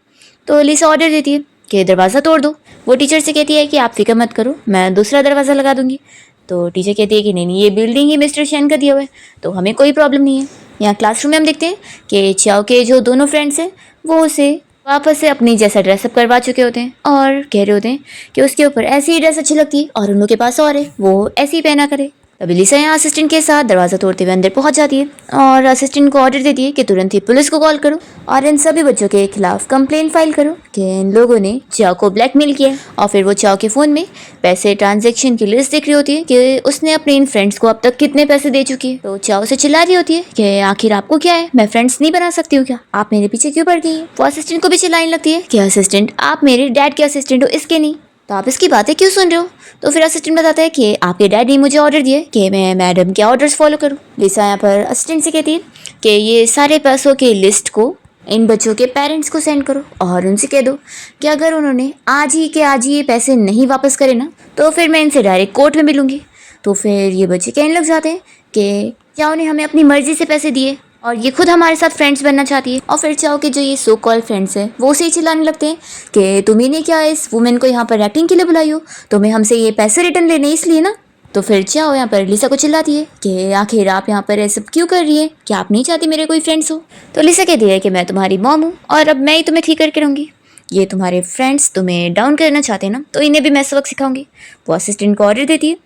Speaker 1: तो लिसा ऑर्डर देती है कि दरवाज़ा तोड़ दो। वो टीचर से कहती है कि आप फिक्र मत करो, मैं दूसरा दरवाज़ा लगा दूंगी। तो टीचर कहती है कि नहीं, ये बिल्डिंग ही मिस्टर शेन का दिया हुआ है तो हमें कोई प्रॉब्लम नहीं है। यहाँ क्लासरूम में हम देखते हैं कि चाओ के जो दोनों फ्रेंड्स हैं वो उसे वापस से अपनी जैसा ड्रेसअप करवा चुके होते हैं और कह रहे होते हैं कि उसके ऊपर ऐसी ही ड्रेस अच्छी लगती है और उन लोगों के पास और है, वो ऐसी ही पहना करे। तभी लिसा यहाँ असिस्टेंट के साथ दरवाज़ा तोड़ते हुए अंदर पहुंच जाती है और असिस्टेंट को ऑर्डर देती है कि तुरंत ही पुलिस को कॉल करो और इन सभी बच्चों के खिलाफ कंप्लेंट फाइल करो कि इन लोगों ने चाओ को ब्लैकमेल किया। और फिर वो चाओ के फ़ोन में पैसे ट्रांजैक्शन की लिस्ट देख रही होती है कि उसने अपने इन फ्रेंड्स को अब तक कितने पैसे दे चुकी है। तो चाओ से चिल्ला रही होती है कि आखिर आपको क्या है, मैं फ्रेंड्स नहीं बना सकती हूँ क्या, आप मेरे पीछे क्यों पड़ गई है। वो असिस्टेंट को भी चिल्लाने लगती है कि असिस्टेंट आप मेरे डैड के असिस्टेंट हो, इसके नहीं, तो आप इसकी बातें क्यों सुन रहे हो। तो फिर असिस्टेंट बताता है कि आपके डैड ने मुझे ऑर्डर दिए कि मैं मैडम के ऑर्डर्स फॉलो करूं। लिसा यहाँ पर असिस्टेंट से कहती है कि ये सारे पैसों की लिस्ट को इन बच्चों के पेरेंट्स को सेंड करो और उनसे कह दो कि अगर उन्होंने आज ही ये पैसे नहीं वापस करे ना तो फिर मैं इनसे डायरेक्ट कोर्ट में मिलूंगी। तो फिर ये बच्चे कहने लग जाते हैं कि क्या उन्हें हमें अपनी मर्जी से पैसे दिए और ये खुद हमारे साथ फ्रेंड्स बनना चाहती है। और फिर चाहो कि जो ये सो कॉल फ्रेंड्स हैं वो उसे ही चिल्लाने लगते हैं कि तुम्हें क्या इस वुमेन को यहाँ पर एक्टिंग के लिए बुलाई हो, तुम्हें हमसे ये पैसे रिटर्न लेने इसलिए ना। तो फिर चाओ यहाँ पर लिसा को चिल्लाती है कि आखिर आप यहाँ पर ऐसा क्यों कर रही है, क्या आप नहीं चाहती मेरे कोई फ्रेंड्स हो। तो लिसा कहती है कि मैं तुम्हारी मॉम हूँ और अब मैं ही तुम्हें ठीक करके रहूँगी। ये तुम्हारे फ्रेंड्स तुम्हें डाउन करना चाहते हैं ना, तो इन्हें भी मैं सबक सिखाऊंगी। वो असिस्टेंट को ऑर्डर देती है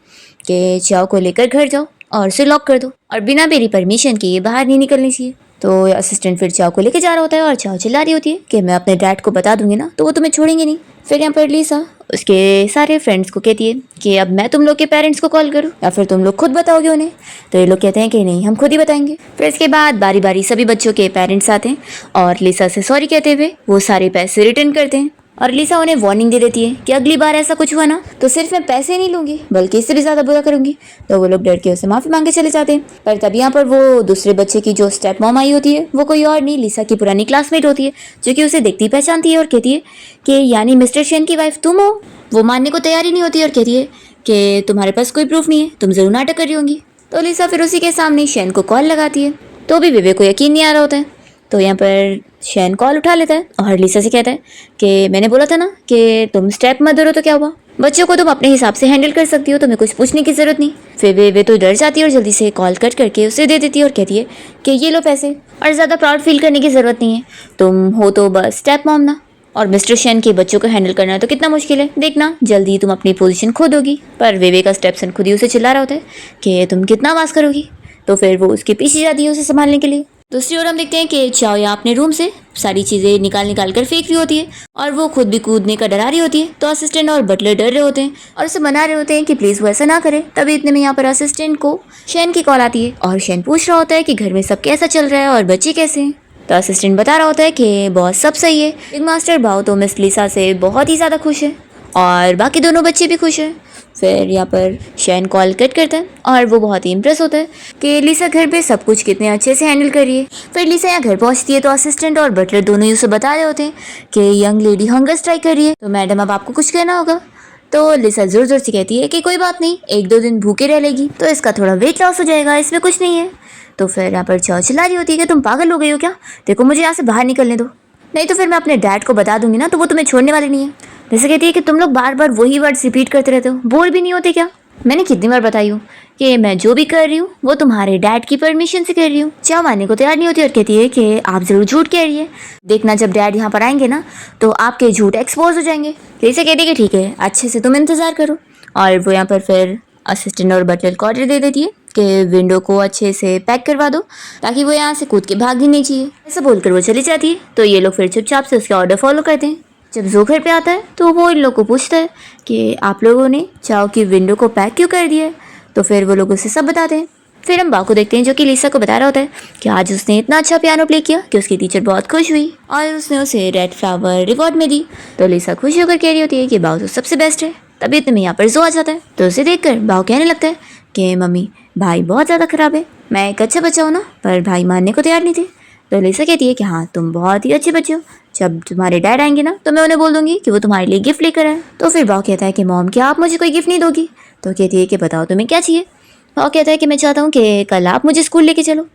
Speaker 1: कि चाओ को लेकर घर जाओ और उसे लॉक कर दो और बिना मेरी परमिशन के ये बाहर नहीं निकलनी चाहिए। तो असिस्टेंट फिर चाओ को लेकर जा रहा होता है और चाओ चिल्ला रही होती है कि मैं अपने डैड को बता दूंगी ना तो वो तुम्हें छोड़ेंगे नहीं। फिर यहाँ पर लिसा उसके सारे फ्रेंड्स को कहती है कि अब मैं तुम लोग के पेरेंट्स को कॉल करूँ या फिर तुम लोग खुद बताओगे उन्हें। तो ये लोग कहते हैं कि नहीं, हम खुद ही बताएंगे। फिर इसके बाद बारी बारी सभी बच्चों के पेरेंट्स आते हैं और लिसा से सॉरी कहते हुए वो सारे पैसे रिटर्न करते हैं और लिसा उन्हें वार्निंग दे देती है कि अगली बार ऐसा कुछ हुआ ना तो सिर्फ मैं पैसे नहीं लूंगी बल्कि इससे भी ज्यादा बुरा करूंगी। तो वो लोग डर के उसे माफी मांगे चले जाते हैं। पर तब यहाँ पर वो दूसरे बच्चे की जो स्टेप मॉम आई होती है वो कोई और नहीं लिसा की पुरानी क्लासमेट होती है, जो कि उसे देखती पहचानती है और कहती है कि यानी मिस्टर शेन की वाइफ तुम हो। वो मानने को तैयार ही नहीं होती और कहती है कि तुम्हारे पास कोई प्रूफ नहीं है, तुम जरूर नाटक कर रही होंगी। तो लिसा फिर उसी के सामने शेन को कॉल लगाती है तो भी विवेक को यकीन नहीं आ रहा होता है। तो यहाँ पर शेन कॉल उठा लेता है और लिसा से कहता है कि मैंने बोला था ना कि तुम स्टेप मदर हो तो क्या हुआ, बच्चों को तुम अपने हिसाब से हैंडल कर सकती हो, तुम्हें कुछ पूछने की जरूरत नहीं। फिर वे तो डर जाती है और जल्दी से कॉल कट करके उसे दे देती है और कहती है कि ये लो पैसे और ज़्यादा प्राउड फील करने की ज़रूरत नहीं है, तुम हो तो बस स्टेप मॉम ना, और मिस्टर शेन के बच्चों को हैंडल करना तो कितना मुश्किल है, देखना जल्दी तुम अपनी पोजीशन खुद होगी। पर विवेक का स्टेपसन खुद ही उसे चिल्ला रहा होता है कि तुम कितना आवाज़ करोगी। तो फिर वो उसके पीछे जाती है उसे संभालने के लिए। दूसरी ओर हम देखते हैं कि चाओ यहाँ अपने रूम से सारी चीज़ें निकाल कर फेंक रही होती है और वो खुद भी कूदने का डरा रही होती है। तो असिस्टेंट और बटलर डर रहे होते हैं और उसे मना रहे होते हैं कि प्लीज़ वो ऐसा ना करे। तभी इतने में यहाँ पर असिस्टेंट को शेन की कॉल आती है और शेन पूछ रहा होता है कि घर में सब कैसा चल रहा है और बच्चे कैसे हैं। तो असिस्टेंट बता रहा होता है कि बॉस सब सही है, बिग मास्टर बाओ तो मिस लिसा से बहुत ही ज़्यादा खुश है और बाकी दोनों बच्चे भी खुश हैं। फिर यहाँ पर शेन कॉल कट करता है और वो बहुत ही इम्प्रेस होता है कि लिसा घर पे सब कुछ कितने अच्छे से हैंडल कर रही है। फिर लिसा यहाँ घर पहुँचती है तो असिस्टेंट और बटलर दोनों ही उसे बता रहे होते हैं कि यंग लेडी हंगर स्ट्राइक कर रही है, तो मैडम अब आपको कुछ कहना होगा। तो लिसा जोर जोर से कहती है कि कोई बात नहीं, 1-2 दिन भूखे रह लेगी तो इसका थोड़ा वेट लॉस हो जाएगा, इसमें कुछ नहीं है। तो फिर यहाँ पर चाओ चिल्ला रही होती है कि तुम पागल हो गई हो क्या, देखो मुझे यहाँ से बाहर निकलने दो, नहीं तो फिर मैं अपने डैड को बता दूंगी ना तो वो तुम्हें छोड़ने वाले नहीं है। जैसे कहती है कि तुम लोग बार बार वही वर्ड्स रिपीट करते रहते हो, बोर भी नहीं होते क्या। मैंने कितनी बार बताई हूँ कि मैं जो भी कर रही हूँ वो तुम्हारे डैड की परमिशन से कर रही हूँ। चाओ मानने को तैयार नहीं होती और कहती है कि आप जरूर झूठ कह रही है, देखना जब डैड यहाँ पर आएंगे ना तो आपके झूठ एक्सपोज हो जाएंगे। जैसे कहती है कि ठीक है, अच्छे से तुम इंतजार करो। और वो यहाँ पर फिर असिस्टेंट और बटलर को ऑर्डर दे देती है कि विंडो को अच्छे से पैक करवा दो ताकि वो यहाँ से कूद के भाग ही नहीं चाहिए। ऐसा बोलकर वो चली जाती है। तो ये लोग फिर चुपचाप से उसका ऑर्डर फॉलो करते हैं। जब जो घर पे आता है तो वो इन लोग को पूछता है कि आप लोगों ने चाओ की विंडो को पैक क्यों कर दिया है। तो फिर वो लोग उसे सब बताते हैं। फिर हम बाओ को देखते हैं जो कि लिसा को बता रहा होता है कि आज उसने इतना अच्छा पियानो प्ले किया कि उसकी टीचर बहुत खुश हुई और उसने उसे रेड फ्लावर रिवॉर्ड में दी। तो लिसा खुश होकर कह रही होती है कि बाओ तो सबसे बेस्ट है। तभी इतने में यहाँ पर जो आ जाता है तो उसे देखकर बाओ कहने लगता है कि मम्मी भाई बहुत ज़्यादा ख़राब है, मैं एक अच्छा बच्चा हूँ ना, पर भाई मानने को तैयार नहीं थे। तो लिसा कहती है कि हाँ तुम बहुत ही अच्छे बच्चे हो, जब तुम्हारे डैड आएंगे ना तो मैं उन्हें बोल दूंगी कि वो तुम्हारे लिए गिफ्ट लेकर आए। तो फिर बाओ कहता है कि मॉम क्या आप मुझे कोई गिफ्ट नहीं दोगी। तो कहती है कि बताओ तुम्हें क्या चाहिए। बाओ कहता है कि मैं चाहता हूँ कि कल आप मुझे स्कूल लेके चलो।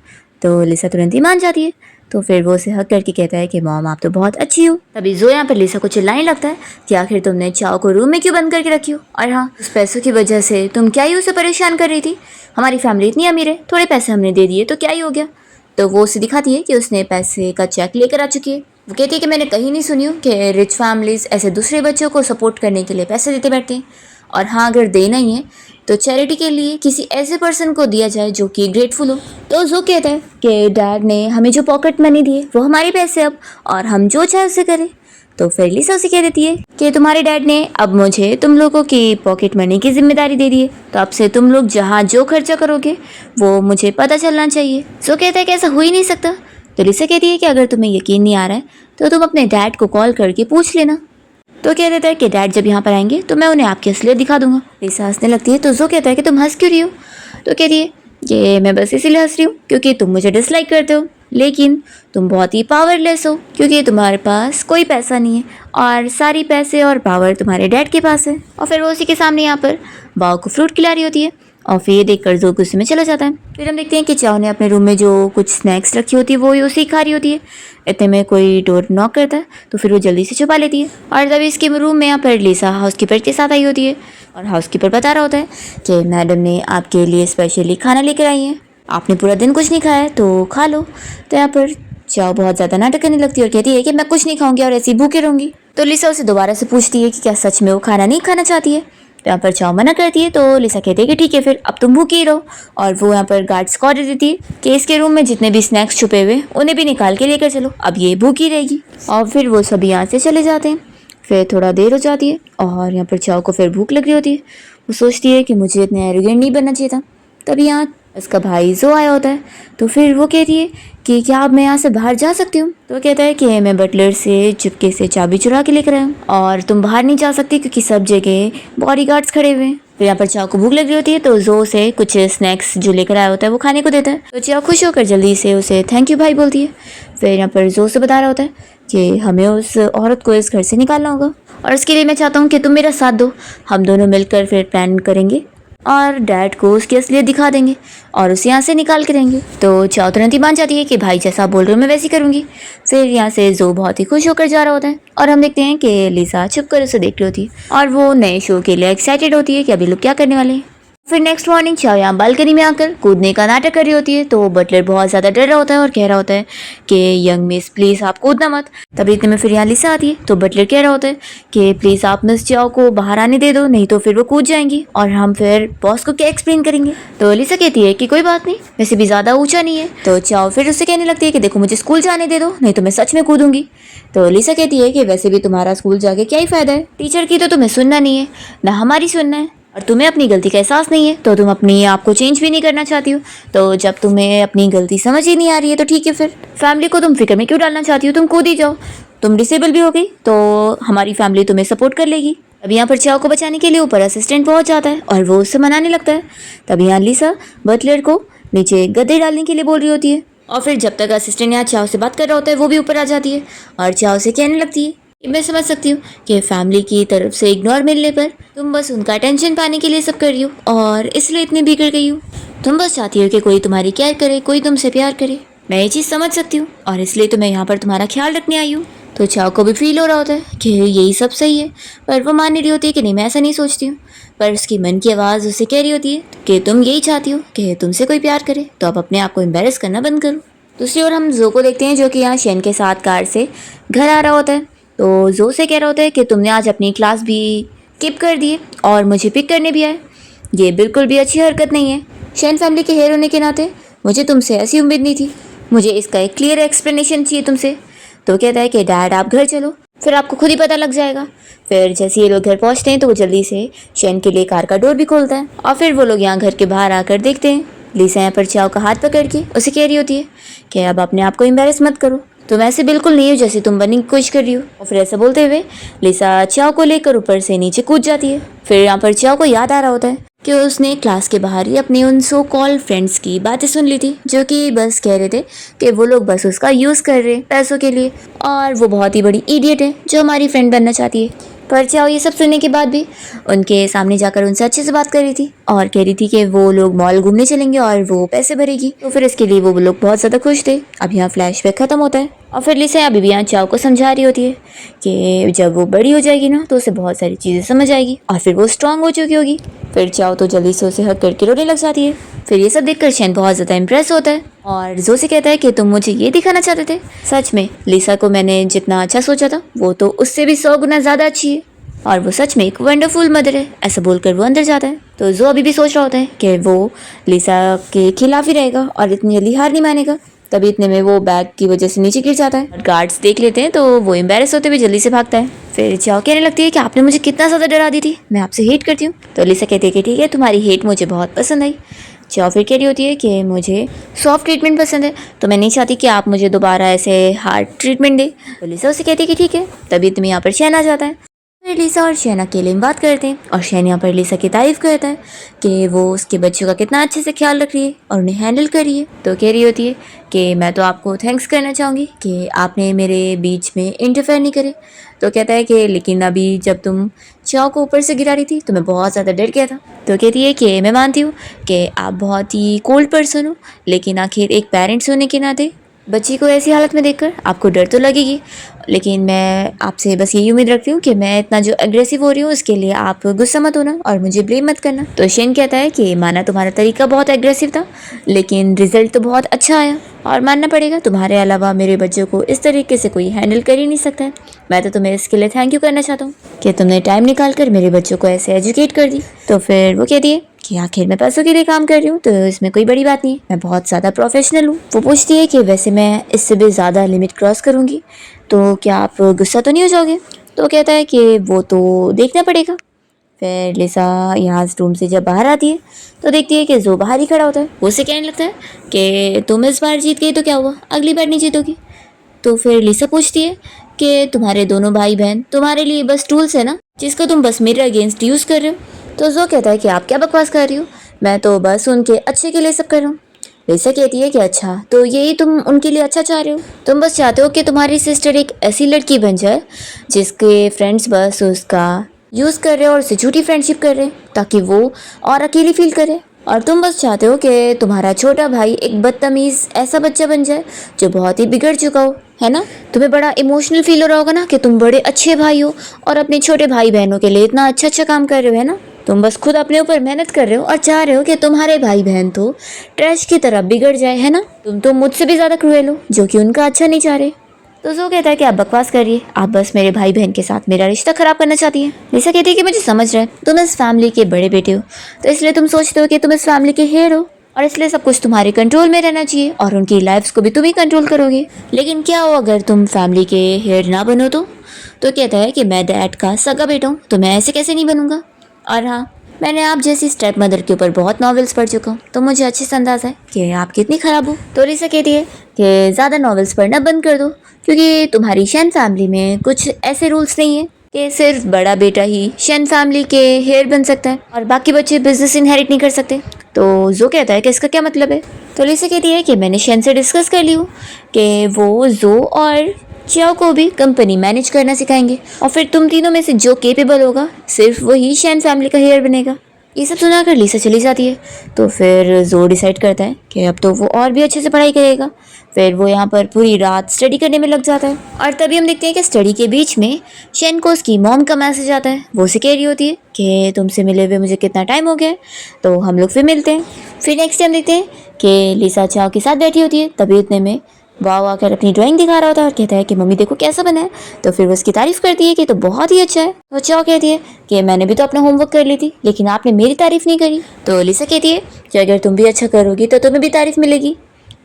Speaker 1: तो लिसा तुरंत ही मान जाती है। तो फिर वो उसे हक करके कहता है कि मॉम आप तो बहुत अच्छी हो। तभी जो यहाँ पर लिसा को चिल्लाने लगता है कि आखिर तुमने चाओ को रूम में क्यों बंद करके रखी हो, और हाँ उस पैसों की वजह से तुम क्या ही उसे परेशान कर रही थी, हमारी फैमिली इतनी अमीर है, थोड़े पैसे हमने दे दिए तो क्या ही हो गया। तो वो उसे दिखाती है कि उसने पैसे का चेक लेकर आ चुकी है। वो कहती है कि मैंने कहीं नहीं सुनी हूँ कि रिच फैमिलीज ऐसे दूसरे बच्चों को सपोर्ट करने के लिए पैसे देते बैठते हैं, और हाँ अगर देना ही है तो चैरिटी के लिए किसी ऐसे पर्सन को दिया जाए जो कि ग्रेटफुल हो। तो जो कहता है कि डैड ने हमें जो पॉकेट मनी दी है वो हमारे पैसे अब, और हम जो चाहे उसे करें। तो फिर लिसा उसे कह देती है कि तुम्हारे डैड ने अब मुझे तुम लोगों की पॉकेट मनी की जिम्मेदारी दे दी है, तो अब से तुम लोग जहाँ जो खर्चा करोगे वो मुझे पता चलना चाहिए। जो कहता है कि ऐसा हो ही नहीं सकता। तो लिसा कहती है कि अगर तुम्हें यकीन नहीं आ रहा है तो तुम अपने डैड को कॉल करके पूछ लेना। तो कह देता है कि डैड जब यहाँ पर आएंगे तो मैं उन्हें आपकी असलियत दिखा दूंगा। लिसा हंसने लगती है। तो जो कहता है कि तुम हंस क्यों रही हो। तो कहती है कि मैं बस इसीलिए हंस रही हूँ क्योंकि तुम मुझे डिसलाइक करते हो, लेकिन तुम बहुत ही पावरलेस हो क्योंकि तुम्हारे पास कोई पैसा नहीं है और सारी पैसे और पावर तुम्हारे डैड के पास है। और फिर वो उसी के सामने यहाँ पर बाओ को फ्रूट खिला रही होती है और फिर ये देखकर जो गुस्से में चला जाता है। फिर हम देखते हैं कि चाओ ने अपने रूम में जो कुछ स्नैक्स रखी होती है वो उसी खा रही होती है। इतने में कोई डोर नॉक करता है तो फिर वो जल्दी से छुपा लेती है। और तभी इसके रूम में यहाँ पर लिसा हाउसकीपर के साथ आई होती है और हाउसकीपर बता रहा होता है कि मैडम ने आपके लिए स्पेशली खाना लेकर आई है, आपने पूरा दिन कुछ नहीं खाया है तो खा लो। तो यहाँ पर चाओ बहुत ज़्यादा नाटक करने लगती है और कहती है कि मैं कुछ नहीं खाऊंगी और ऐसी भूखे रहूंगी। तो लिसा उसे दोबारा से पूछती है कि क्या सच में वो खाना नहीं खाना चाहती है। तो यहाँ पर चाओ मना करती है तो लिसा कहती है कि ठीक है फिर अब तुम भूखी ही रहो। और वो यहाँ पर गार्ड्स को ऑर्डर देती है कि इसके रूम में जितने भी स्नैक्स छुपे हुए उन्हें भी निकाल के लेकर चलो, अब ये भूखी रहेगी। और फिर वो सभी यहाँ से चले जाते हैं। फिर थोड़ा देर हो जाती है और यहाँ पर चाओ को फिर भूख लग रही होती है। वो सोचती है कि मुझे इतने एरोगेंट नहीं बनना चाहिए था। तभी यहाँ उसका भाई जो आया होता है तो फिर वो कहती है कि क्या अब मैं यहाँ से बाहर जा सकती हूँ। तो वो कहता है कि मैं बटलर से चुपके से चाबी चुरा के लेकर आया हूँ और तुम बाहर नहीं जा सकती क्योंकि सब जगह बॉडीगार्ड्स खड़े हुए हैं। फिर यहाँ पर चाओ को भूख लग रही होती है तो जो से कुछ स्नैक्स जो लेकर आया होता है वो खाने को देता है। तो चाओ खुश होकर जल्दी से उसे थैंक यू भाई बोलती है। फिर यहाँ पर जो से बता रहा होता है कि हमें उस औरत को इस घर से निकालना होगा और इसके लिए मैं चाहता हूँ कि तुम मेरा साथ दो, हम दोनों मिलकर फिर प्लान करेंगे और डैड को उसकी असलियत दिखा देंगे और उसे यहाँ से निकाल के देंगे। तो चाओ तुरंत ही मान जाती है कि भाई जैसा बोल रहे हो मैं वैसे ही करूँगी। फिर यहाँ से जो बहुत ही खुश होकर जा रहा होता है और हम देखते हैं कि लिसा छुप कर उसे देख रही होती है और वो नए शो के लिए एक्साइटेड होती है कि अभी लोग क्या करने वाले हैं। फिर नेक्स्ट मॉर्निंग चाओ यहाँ बालकनी में आकर कूदने का नाटक कर रही होती है तो बटलर बहुत ज़्यादा डर रहा होता है और कह रहा होता है कि यंग मिस प्लीज़ आप कूदना मत। तभी इतने में फिर यहाँ लिसा आती है तो बटलर कह रहा होता है कि प्लीज़ आप मिस चाओ को बाहर आने दे दो, नहीं तो फिर वो कूद जाएंगी और हम फिर बॉस को क्या एक्सप्लेन करेंगे। तो लिसा कहती है कि कोई बात नहीं, वैसे भी ज़्यादा ऊँचा नहीं है। तो चाओ फिर उससे कहने लगती है कि देखो मुझे स्कूल जाने दे दो, नहीं तो मैं सच में कूदूंगी। तो लिसा कहती है कि वैसे भी तुम्हारा स्कूल जाके क्या ही फ़ायदा है, टीचर की तो तुम्हें सुनना नहीं है ना हमारी सुनना है और तुम्हें अपनी गलती का एहसास नहीं है तो तुम अपनी आप को चेंज भी नहीं करना चाहती हो। तो जब तुम्हें अपनी गलती समझ ही नहीं आ रही है तो ठीक है, फिर फैमिली को तुम फिक्र में क्यों डालना चाहती हो, तुम कूद ही जाओ। तुम डिसेबल भी हो गई तो हमारी फैमिली तुम्हें सपोर्ट कर लेगी। अब यहाँ पर चाओ को बचाने के लिए ऊपर असिस्टेंट पहुँच जाता है और वो उससे मनाने लगता है। तभी यहाँ लिसा बटलर को नीचे गद्दे डालने के लिए बोल रही होती है और फिर जब तक असिस्टेंट यहाँ चाओ से बात कर रहा होता है वो भी ऊपर आ जाती है और चाओ से कहने लगती है मैं समझ सकती हूँ कि फैमिली की तरफ से इग्नोर मिलने पर तुम बस उनका अटेंशन पाने के लिए सब कर रही हो और इसलिए इतनी बिगड़ गई हो। तुम बस चाहती हो कि कोई तुम्हारी केयर करे, कोई तुमसे प्यार करे। मैं ये चीज़ समझ सकती हूँ और इसलिए तो मैं यहाँ पर तुम्हारा ख्याल रखने आई हूँ। तो चाओ को भी फील हो रहा होता है कि यही सब सही है, पर वो मान नहीं रही होती है कि नहीं मैं ऐसा नहीं सोचती हूँ। पर उसकी मन की आवाज़ उसे कह रही होती है कि तुम यही चाहती हो कि तुमसे कोई प्यार करे तो अब अपने आप को एम्बेरस करना बंद करो। दूसरी ओर हम जो को देखते हैं जो कि यहाँ शेन के साथ कार से घर आ रहा होता है। तो जो से कह रहा होता है कि तुमने आज अपनी क्लास भी स्किप कर दी है और मुझे पिक करने भी आए, ये बिल्कुल भी अच्छी हरकत नहीं है। शेन फैमिली के हेयर होने के नाते मुझे तुमसे ऐसी उम्मीद नहीं थी, मुझे इसका एक क्लियर एक्सप्लेनेशन चाहिए तुमसे। तो कहता है कि डैड आप घर चलो, फिर आपको खुद ही पता लग जाएगा। फिर जैसे ये लोग घर पहुंचते हैं तो वो जल्दी से शेन के लिए कार का डोर भी खोलता है और फिर वो लोग यहाँ घर के बाहर आकर देखते हैं। लिसा यहाँ पर चाओ का हाथ पकड़ के उसे कह रही होती है कि अब अपने आप को एम्बेरस मत करो, तुम ऐसे बिल्कुल नहीं हो जैसे तुम बनने की कोशिश कर रही हो। और फिर ऐसा बोलते हुए लिसा चाओ को लेकर ऊपर से नीचे कूद जाती है। फिर यहाँ पर चाओ को याद आ रहा होता है कि उसने क्लास के बाहर ही अपने उन सो कॉल्ड फ्रेंड्स की बातें सुन ली थी जो कि बस कह रहे थे कि वो लोग बस उसका यूज़ कर रहे हैं पैसों के लिए और वो बहुत ही बड़ी इडियट है जो हमारी फ्रेंड बनना चाहती है। पर चाओ ये सब सुनने के बाद भी उनके सामने जाकर उनसे अच्छे से बात कर रही थी और कह रही थी कि वो लोग मॉल घूमने चलेंगे और वो पैसे भरेगी। तो फिर इसके लिए वो लोग बहुत ज़्यादा खुश थे। अब यहाँ फ्लैशबैक खत्म होता है और फिर लिसा अभी भी यहाँ चाओ को समझा रही होती है कि जब वो बड़ी हो जाएगी ना तो उसे बहुत सारी चीज़ें समझ आएगी और फिर वो स्ट्रांग हो चुकी होगी। फिर चाओ तो जल्दी से उसे हक करके रोने लग जाती है। फिर ये सब देखकर शेन बहुत ज़्यादा इम्प्रेस होता है और जो से कहता है कि तुम मुझे ये दिखाना चाहते थे, सच में लिसा को मैंने जितना अच्छा सोचा था वो तो उससे भी 100 गुना ज़्यादा अच्छी है और वो सच में एक वंडरफुल मदर है। ऐसा बोलकर वो अंदर जाता है। तो जो अभी भी सोच रहा होता है कि वो लिसा के खिलाफ ही रहेगा और इतनी जल्दी हार नहीं मानेगा। तभी इतने में वो बैग की वजह से नीचे गिर जाता है और गार्ड्स देख लेते हैं तो वो एम्बेरस होते हुए जल्दी से भागता है। फिर चाओ कहने लगती है कि आपने मुझे कितना ज़्यादा डरा दी थी, मैं आपसे हेट करती हूँ। तो लिसा कहती है कि ठीक है तुम्हारी हेट मुझे बहुत पसंद आई। चाओ फिर कह रही होती है कि मुझे सॉफ्ट ट्रीटमेंट पसंद है तो मैं नहीं चाहती कि आप मुझे दोबारा ऐसे हार्ड ट्रीटमेंट दे। तो लिसा उसे कहती है कि ठीक है। तभी तुम्हें यहाँ पर चैन आ जाता है। फिर लिसा और शैन अकेले में बात करते हैं और शैन यहाँ पर लिसा की तारीफ करता है कि वो उसके बच्चों का कितना अच्छे से ख्याल रख रही है और उन्हें हैंडल कर रही है। तो कह रही होती है कि मैं तो आपको थैंक्स करना चाहूँगी कि आपने मेरे बीच में इंटरफेयर नहीं करे। तो कहता है कि लेकिन अभी जब तुम चाव को ऊपर से गिरा रही थी तो मैं बहुत ज़्यादा डर गया था। तो कहती है कि मैं मानती हूँ कि आप बहुत ही कोल्ड पर्सन हो, लेकिन आखिर एक पेरेंट्स होने के नाते बच्ची को ऐसी हालत में देखकर आपको डर तो लगेगी, लेकिन मैं आपसे बस यही उम्मीद रखती हूँ कि मैं इतना जो एग्रेसिव हो रही हूँ उसके लिए आप गुस्सा मत होना और मुझे ब्लेम मत करना। तो शेन कहता है कि माना तुम्हारा तरीका बहुत एग्रेसिव था, लेकिन रिजल्ट तो बहुत अच्छा आया और मानना पड़ेगा तुम्हारे अलावा मेरे बच्चों को इस तरीके से कोई हैंडल कर ही नहीं सकता है। मैं तो तुम्हें इसके लिए थैंक यू करना चाहता हूँ कि तुमने टाइम निकाल कर मेरे बच्चों को ऐसे एजुकेट कर दी। तो फिर वो कहती है कि आखिर मैं पैसों के लिए काम कर रही हूँ तो इसमें कोई बड़ी बात नहीं है, मैं बहुत ज़्यादा प्रोफेशनल हूँ। वो पूछती है कि वैसे मैं इससे भी ज़्यादा लिमिट क्रॉस करूँगी तो क्या आप गुस्सा तो नहीं हो जाओगे। तो कहता है कि वो तो देखना पड़ेगा। फिर लिसा यहाँ रूम से जब बाहर आती है तो देखती है कि जो बाहर ही खड़ा होता है। वो उसे कहने लगता है कि तुम इस बार जीत गई तो क्या हुआ, अगली बार नहीं जीतोगी। तो फिर लिसा पूछती है कि तुम्हारे दोनों भाई बहन तुम्हारे लिए बस टूल्स है ना, जिसको तुम बस मेरे अगेंस्ट यूज़ कर रहे हो। तो जो कहता है कि आप क्या बकवास कर रही हो, मैं तो बस उनके अच्छे के लिए सब कर रहा हूँ। लिसा कहती है कि अच्छा तो यही तुम उनके लिए अच्छा चाह रहे हो, तुम बस चाहते हो कि तुम्हारी सिस्टर एक ऐसी लड़की बन जाए जिसके फ्रेंड्स बस उसका यूज़ कर रहे हो और उससे झूठी फ्रेंडशिप कर रहे हैं ताकि वो और अकेली फील करे। और तुम बस चाहते हो कि तुम्हारा छोटा भाई एक बदतमीज़ ऐसा बच्चा बन जाए जो बहुत ही बिगड़ चुका हो, है ना। तुम्हें बड़ा इमोशनल फील हो रहा होगा ना कि तुम बड़े अच्छे भाई हो और अपने छोटे भाई बहनों के लिए इतना अच्छा अच्छा काम कर रहे हो, है ना। तुम बस खुद अपने ऊपर मेहनत कर रहे हो और चाह रहे हो कि तुम्हारे भाई बहन तो ट्रैश की तरह बिगड़ जाए, है ना। तुम तो मुझसे भी ज़्यादा क्रूएल हो जो कि उनका अच्छा नहीं चाह रहे। तो जो कहता है कि आप बकवास करिए, आप बस मेरे भाई बहन के साथ मेरा रिश्ता खराब करना चाहती है। लिसा कहती है कि मुझे समझ रहा है, तुम इस फैमिली के बड़े बेटे हो तो इसलिए तुम सोचते हो कि तुम इस फैमिली के हेड हो और इसलिए सब कुछ तुम्हारे कंट्रोल में रहना चाहिए और उनकी लाइफ्स को भी तुम ही कंट्रोल करोगे। लेकिन क्या हो अगर तुम फैमिली के हेड ना बनो तो कहता है कि मैं डैड का सगा बेटा हूँ तो मैं ऐसे कैसे नहीं बनूंगा। और हाँ, मैंने आप जैसी स्टेप मदर के ऊपर बहुत नॉवेल्स पढ़ चुका हूँ तो मुझे अच्छे से अंदाज़ा है कि आप कितनी ख़राब हो। तो लिसा कहती है कि ज़्यादा नॉवेल्स पढ़ना बंद कर दो क्योंकि तुम्हारी शैन फैमिली में कुछ ऐसे रूल्स नहीं है कि सिर्फ बड़ा बेटा ही शैन फैमिली के हेयर बन सकता है और बाकी बच्चे बिजनेस इनहेरिट नहीं कर सकते। तो जो कहता है कि इसका क्या मतलब है। तो लिसा कहती है कि मैंने शैन से डिस्कस कर ली हूँ कि वो जो और चाओ को भी कंपनी मैनेज करना सिखाएंगे और फिर तुम तीनों में से जो केपेबल होगा सिर्फ वही शैन फैमिली का हेयर बनेगा। ये सब सुनाकर लिसा चली जाती है। तो फिर जो डिसाइड करता है कि अब तो वो और भी अच्छे से पढ़ाई करेगा। फिर वो यहाँ पर पूरी रात स्टडी करने में लग जाता है और तभी हम देखते हैं कि स्टडी के बीच में शैन को उसकी मॉम का मैसेज आता है। वो उसे कह रही होती है कि तुमसे मिले हुए मुझे कितना टाइम हो गया है, तो हम लोग फिर मिलते हैं। फिर नेक्स्ट टाइम देखते हैं कि लिसा चाओ के साथ बैठी होती है, तभी इतने में वाव आकर अपनी ड्राइंग दिखा रहा होता है और कहता है कि मम्मी देखो कैसा बना है। तो फिर वो उसकी तारीफ करती है कि तो बहुत ही अच्छा है। तो चाओ कहती है कि मैंने भी तो अपना होमवर्क कर ली थी लेकिन आपने मेरी तारीफ नहीं करी। तो लिसा कहती है कि अगर तुम भी अच्छा करोगी तो तुम्हें भी तारीफ मिलेगी।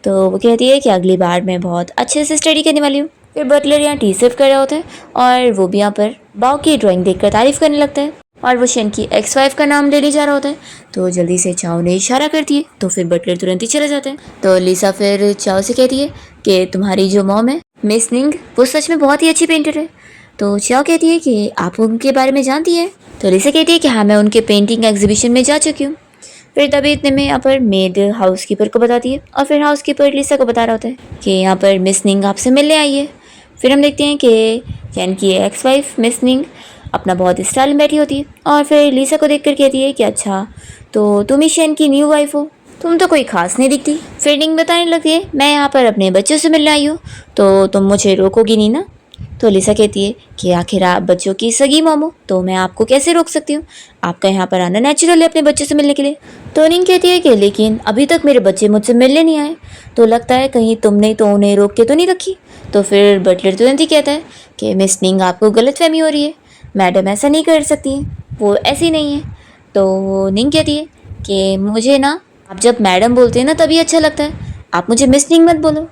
Speaker 1: तो वो कहती है कि अगली बार मैं बहुत अच्छे से स्टडी करने वाली हूँ। फिर बटलर यहाँ टी सर्व कर रहा होता है और वो भी यहाँ पर बाव की ड्राइंग देखकर तारीफ करने लगता है और वो शेन की एक्स वाइफ का नाम ले जा रहा होता है। तो जल्दी से चाओ ने इशारा करती है तो फिर बटलर तुरंत ही चला जाता है। तो लिसा फिर चाओ से कहती है कि तुम्हारी जो मॉम है मिस निंग वो सच में बहुत ही अच्छी पेंटर है। तो चाओ कहती है कि आप उनके बारे में जानती है। तो लिसा कहती है कि हाँ मैं उनके पेंटिंग एग्जीबिशन में जा चुकी हूँ। फिर तभी इतने में यहाँ पर मेड हाउस कीपर को बताती है और फिर हाउस कीपर लिसा को बता रहा होता है कि यहाँ पर मिस निंग आपसे मिलने आई है। फिर हम देखते हैं कि शेन की एक्स वाइफ मिस निंग अपना बहुत स्टाइल में बैठी होती है और फिर लिसा को देखकर कहती है कि अच्छा तो तुम ही शेन की न्यू वाइफ हो, तुम तो कोई खास नहीं दिखती। फिर निंग बताने लगती है मैं यहाँ पर अपने बच्चों से मिलने आई हूँ तो तुम मुझे रोकोगी नहीं ना। तो लिसा कहती है कि आखिर आप बच्चों की सगी मॉम हो तो मैं आपको कैसे रोक सकती हूँ, आपका यहाँ पर आना नेचुरल है अपने बच्चों से मिलने के लिए। तो निंग कहती है कि लेकिन अभी तक मेरे बच्चे मुझसे मिलने नहीं आए तो लगता है कहीं तुमने तो उन्हें रोक के तो नहीं रखी। तो फिर बटलर तुरंत ही कहता है कि मिस निंग आपको गलतफहमी हो रही है, मैडम ऐसा नहीं कर सकती हैं, वो ऐसी नहीं है। तो निंग कहती है कि मुझे ना आप जब मैडम बोलते हैं ना तभी अच्छा लगता है, आप मुझे मिस निंग मत बोलो।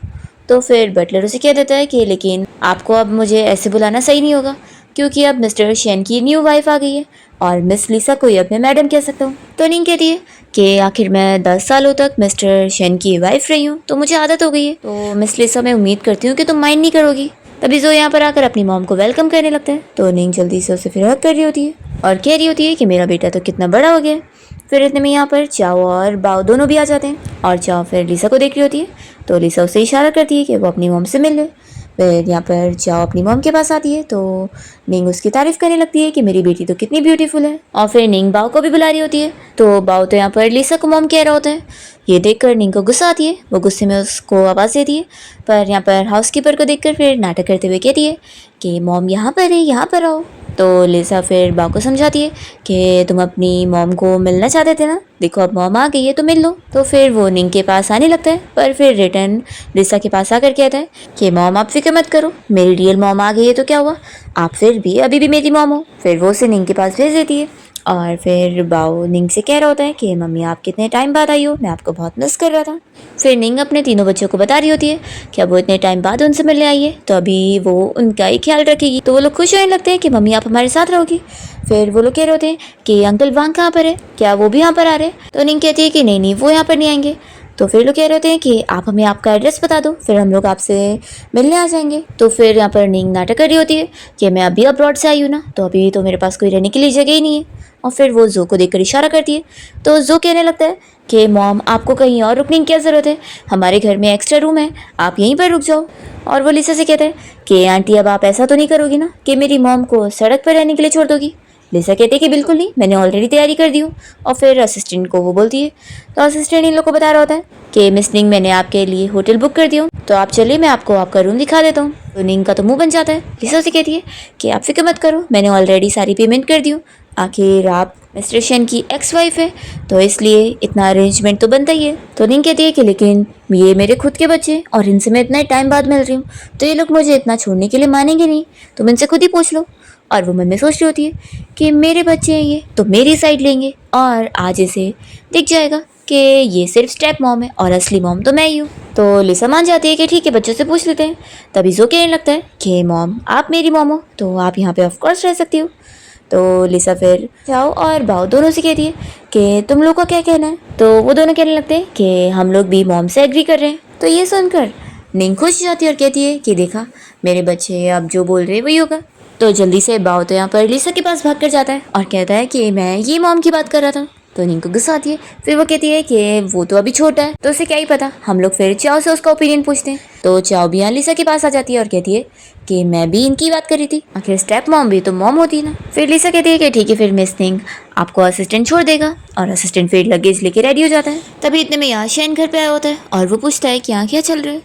Speaker 1: तो फिर बटलर उसे कह देता है कि लेकिन आपको अब मुझे ऐसे बुलाना सही नहीं होगा क्योंकि अब मिस्टर शेन की न्यू वाइफ आ गई है और मिस लिसा को ही अब मैं मैडम कह सकता हूँ। तो निंग कहती है कि आखिर मैं 10 सालों तक मिस्टर शेन की वाइफ रही हूँ तो मुझे आदत हो गई है। तो मिस लिसा मैं उम्मीद करती हूँ कि तुम माइंड नहीं करोगी। तभी जो यहाँ पर आकर अपनी मॉम को वेलकम करने लगता है। तो निंग जल्दी से उसे फिर हक कर रही होती है और कह रही होती है कि मेरा बेटा तो कितना बड़ा हो गया है। फिर इतने में यहाँ पर चाओ और बाओ दोनों भी आ जाते हैं और चाओ फिर लिसा को देख रही होती है। तो लिसा उसे इशारा करती है कि वो अपनी मॉम से मिल ले। फिर यहाँ पर चाओ अपनी मॉम के पास आती है तो निंग उसकी तारीफ करने लगती है कि मेरी बेटी तो कितनी ब्यूटीफुल है। और फिर निंग बाओ को भी बुला रही होती है। तो बाओ तो यहाँ पर लिसा को मॉम कह रहा होता है। ये देखकर निंग को गुस्सा आती है। वो गुस्से में उसको आवाज़ देती है, पर यहाँ पर हाउसकीपर को देखकर फिर नाटक करते हुए कहती है कि मॉम यहाँ पर है, यहाँ पर आओ। तो लिसा फिर बाओ को समझाती है कि तुम अपनी मॉम को मिलना चाहते थे ना, देखो अब मॉम आ गई है तो मिल लो। तो फिर वो निंग के पास आने लगता है, पर फिर रिटर्न लिसा के पास आकर कहता है कि मॉम आप फिक्र मत करो, मेरी रियल मॉम आ गई है तो क्या हुआ, आप फिर भी अभी भी मेरी मॉम हो। फिर वो उसे निंग के पास भेज देती है। और फिर बाओ निंग से कह रहा होता है कि मम्मी आप कितने टाइम बाद आई हो, मैं आपको बहुत मिस कर रहा था। फिर निंग अपने तीनों बच्चों को बता रही होती है कि अब वो इतने टाइम बाद उनसे मिलने आई है तो अभी वो उनका ही ख्याल रखेगी। तो वो लोग खुश होने लगते हैं कि मम्मी आप हमारे साथ रहोगी। फिर वो लोग कह रहे होते हैं कि अंकल वांग कहाँ पर है, क्या वो भी यहाँ पर आ रहे हैं। तो निंग कहती है कि नहीं नहीं वो यहाँ पर नहीं आएंगे। तो फिर लोग कह रहे होते हैं कि आप हमें आपका एड्रेस बता दो, फिर हम लोग आपसे मिलने आ जाएंगे। तो फिर यहाँ पर निंग नाटक कर रही होती है कि मैं अभी अब्रॉड से आई हूँ ना, तो अभी तो मेरे पास कोई रहने के लिए जगह ही नहीं है। और फिर वो जो को देखकर इशारा करती है। तो जो कहने लगता है कि मॉम आपको कहीं और रुकने की क्या ज़रूरत है, हमारे घर में एक्स्ट्रा रूम है, आप यहीं पर रुक जाओ। और वो लिसा से कहता है कि आंटी अब आप ऐसा तो नहीं करोगी ना कि मेरी मॉम को सड़क पर रहने के लिए छोड़ दोगी। लिसा कहती है कि बिल्कुल नहीं, मैंने ऑलरेडी तैयारी कर दी हूँ। और फिर असिस्टेंट को वो बोलती है। तो असिस्टेंट इन लोग को बता रहा होता है कि मिस निंग मैंने आपके लिए होटल बुक कर दिया हूँ, तो आप चलिए मैं आपको आपका रूम दिखा देता हूँ। तो निंग का तो मुंह बन जाता है। लिसा से कहती है कि आप फिक्र मत करो, मैंने ऑलरेडी सारी पेमेंट कर दी हूँ, आखिर आप मिस्टर शेन की एक्स वाइफ है तो इसलिए इतना अरेंजमेंट तो बनता ही है। तो निंग कहती है कि लेकिन ये मेरे खुद के बच्चे और इनसे मैं इतना टाइम बाद मिल रही हूँ, तो ये लोग मुझे इतना छोड़ने के लिए मानेंगे नहीं, तुम इनसे खुद ही पूछ लो। और वो मन में सोच रही होती है कि मेरे बच्चे हैं ये तो मेरी साइड लेंगे और आज इसे दिख जाएगा कि ये सिर्फ स्टेप मॉम है और असली मॉम तो मैं ही हूँ। तो लिसा मान जाती है कि ठीक है बच्चों से पूछ लेते हैं। तभी जो कहने लगता है कि मॉम आप मेरी मॉम हो तो आप यहाँ पे ऑफकोर्स रह सकती हो। तो लिसा फिर चाओ और बाओ दोनों से कहती है कि तुम लोग का क्या कहना है। तो वो दोनों कहने लगते हैं कि हम लोग भी मॉम से एग्री कर रहे हैं। तो ये सुनकर निंग खुश हो जाती है और कहती है कि देखा मेरे बच्चे अब जो बोल रहे हैं वही होगा। तो जल्दी से बाओ तो यहाँ पर लिसा के पास भाग कर जाता है और कहता है कि मैं ये मॉम की बात कर रहा था। तो निंग को गुस्सा आती है। फिर वो कहती है कि वो तो अभी छोटा है तो उसे क्या ही पता, हम लोग फिर चाओ से उसका ओपिनियन पूछते हैं। तो चाओ भी यहाँ लिसा के पास आ जाती है और कहती है कि मैं भी इनकी बात कर रही थी, आखिर स्टेप मॉम भी तो मॉम होती है ना। फिर लिसा कहती है कि ठीक है फिर मिस निंग आपको असिस्टेंट छोड़ देगा। और असिस्टेंट फिर लगेज लेके रेडी हो जाता है। तभी इतने में यहाँ शैन घर पे आया होता है और वो पूछता है कि यहाँ क्या चल रहा है।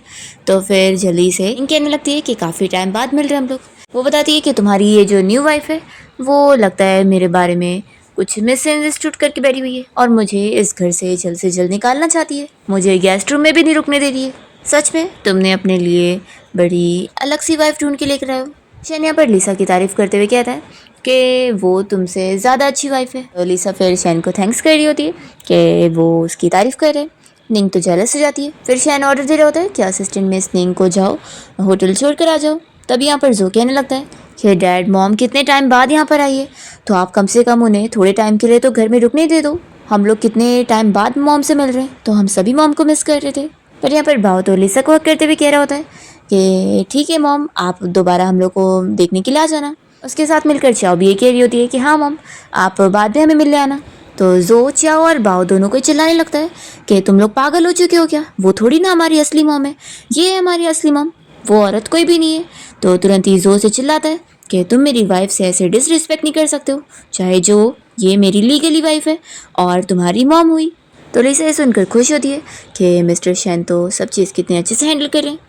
Speaker 1: तो फिर जल्दी से इन कहने लगती है कि काफ़ी टाइम बाद मिल रहे हैं हम लोग। वो बताती है कि तुम्हारी ये जो न्यू वाइफ है वो लगता है मेरे बारे में कुछ मिसअंडरस्टूड करके बैठी हुई है और मुझे इस घर से जल्द निकालना चाहती है, मुझे गेस्ट रूम में भी नहीं रुकने दे रही है। सच में तुमने अपने लिए बड़ी अलग सी वाइफ ढूंढ के लेकर आए हो। शैन यहाँ पर लिसा की तारीफ करते हुए कहता है कि वो तुमसे ज़्यादा अच्छी वाइफ है। तो लिसा फिर शैन को थैंक्स कर रही होती है कि वो उसकी तारीफ कर रहे हैं। निंग तो जेलस हो जाती है। फिर शैन ऑर्डर दे रहा होता है कि असिस्टेंट मिस निंग को जाओ होटल छोड़ कर आ जाओ। तभी यहाँ पर जो कहने लगता है कि डैड मॉम कितने टाइम बाद यहाँ पर आई है तो आप कम से कम उन्हें थोड़े टाइम के लिए तो घर में रुकने दे दो, हम लोग कितने टाइम बाद मॉम से मिल रहे हैं तो हम सभी मॉम को मिस कर रहे थे। पर यहाँ पर बाओ तो लिसा को हक करते हुए कह रहा होता है कि ठीक है मॉम आप दोबारा हम लोग को देखने के लिए आ जाना। उसके साथ मिलकर चाओ भी ये कह रही होती है कि हाँ मॉम आप बाद में हमें मिलने आना। तो जो चाओ और बाओ दोनों को चिल्लाने लगता है कि तुम लोग पागल हो चुके हो क्या, वो थोड़ी ना हमारी असली मॉम है, ये है हमारी असली मॉम, वो औरत कोई भी नहीं है। तो तुरंत ही जोर से चिल्लाता है कि तुम मेरी वाइफ से ऐसे डिसरिस्पेक्ट नहीं कर सकते हो, चाहे जो ये मेरी लीगली वाइफ है और तुम्हारी मॉम हुई। तो लिसा ये सुनकर खुश होती है कि मिस्टर शैन तो सब चीज़ कितने अच्छे से हैंडल कर रहे हैं।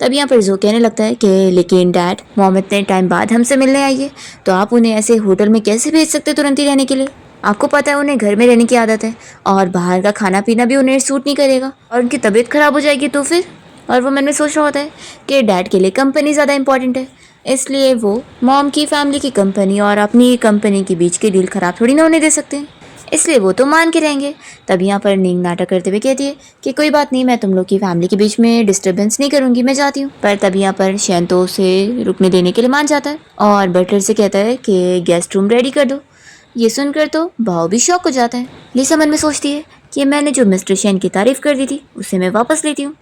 Speaker 1: तब यहाँ पर जो कहने लगता है कि लेकिन डैड मॉम इतने टाइम बाद हमसे मिलने आई है तो आप उन्हें ऐसे होटल में कैसे भेज सकते तुरंत ही रहने के लिए, आपको पता है उन्हें घर में रहने की आदत है और बाहर का खाना पीना भी उन्हें सूट नहीं करेगा और उनकी तबीयत ख़राब हो जाएगी तो फिर। और वो मन में सोच रहा होता है कि डैड के लिए कंपनी ज़्यादा इंपॉर्टेंट है, इसलिए वो मॉम की फैमिली की कंपनी और अपनी कंपनी के बीच की डील ख़राब थोड़ी ना होने दे सकते हैं, इसलिए वो तो मान के रहेंगे। तब यहाँ पर निंग नाटक करते हुए कहती है कि कोई बात नहीं, मैं तुम लोग की फैमिली के बीच में डिस्टर्बेंस नहीं करूँगी, मैं जाती हूँ। पर तब यहाँ पर शैन तो उसे रुकने देने के लिए मान जाता है और बटलर से कहता है कि गेस्ट रूम रेडी कर दो। ये सुनकर तो बाओ भी शॉक हो जाता है। लिसा मन में सोचती है कि मैंने जो मिस्टर शैन की तारीफ कर दी थी उसे मैं वापस लेती हूँ,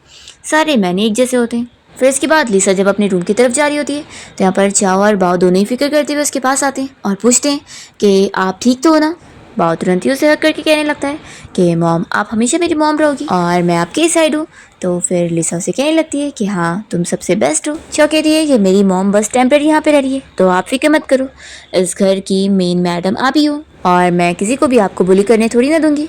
Speaker 1: सारे मैंने एक जैसे होते हैं। फिर इसके बाद लिसा जब अपने रूम की तरफ जा रही होती है तो यहाँ पर चाओ और बाओ दोनों ही फिक्र करते हुए उसके पास आते हैं और पूछते हैं कि आप ठीक तो हो ना। बाओ तुरंत ही उसे हक करके कहने लगता है कि मॉम आप हमेशा मेरी मॉम रहोगी और मैं आपके साइड हूँ। तो फिर लिसा उसे कहने लगती है कि हाँ तुम सबसे बेस्ट हो। चाओ कहती है कि मेरी मॉम बस टेम्परेरी यहाँ पे रह रही है तो आप फिक्र मत करो, इस घर की मेन मैडम आप ही हो और मैं किसी को भी आपको बुली करने थोड़ी ना दूंगी।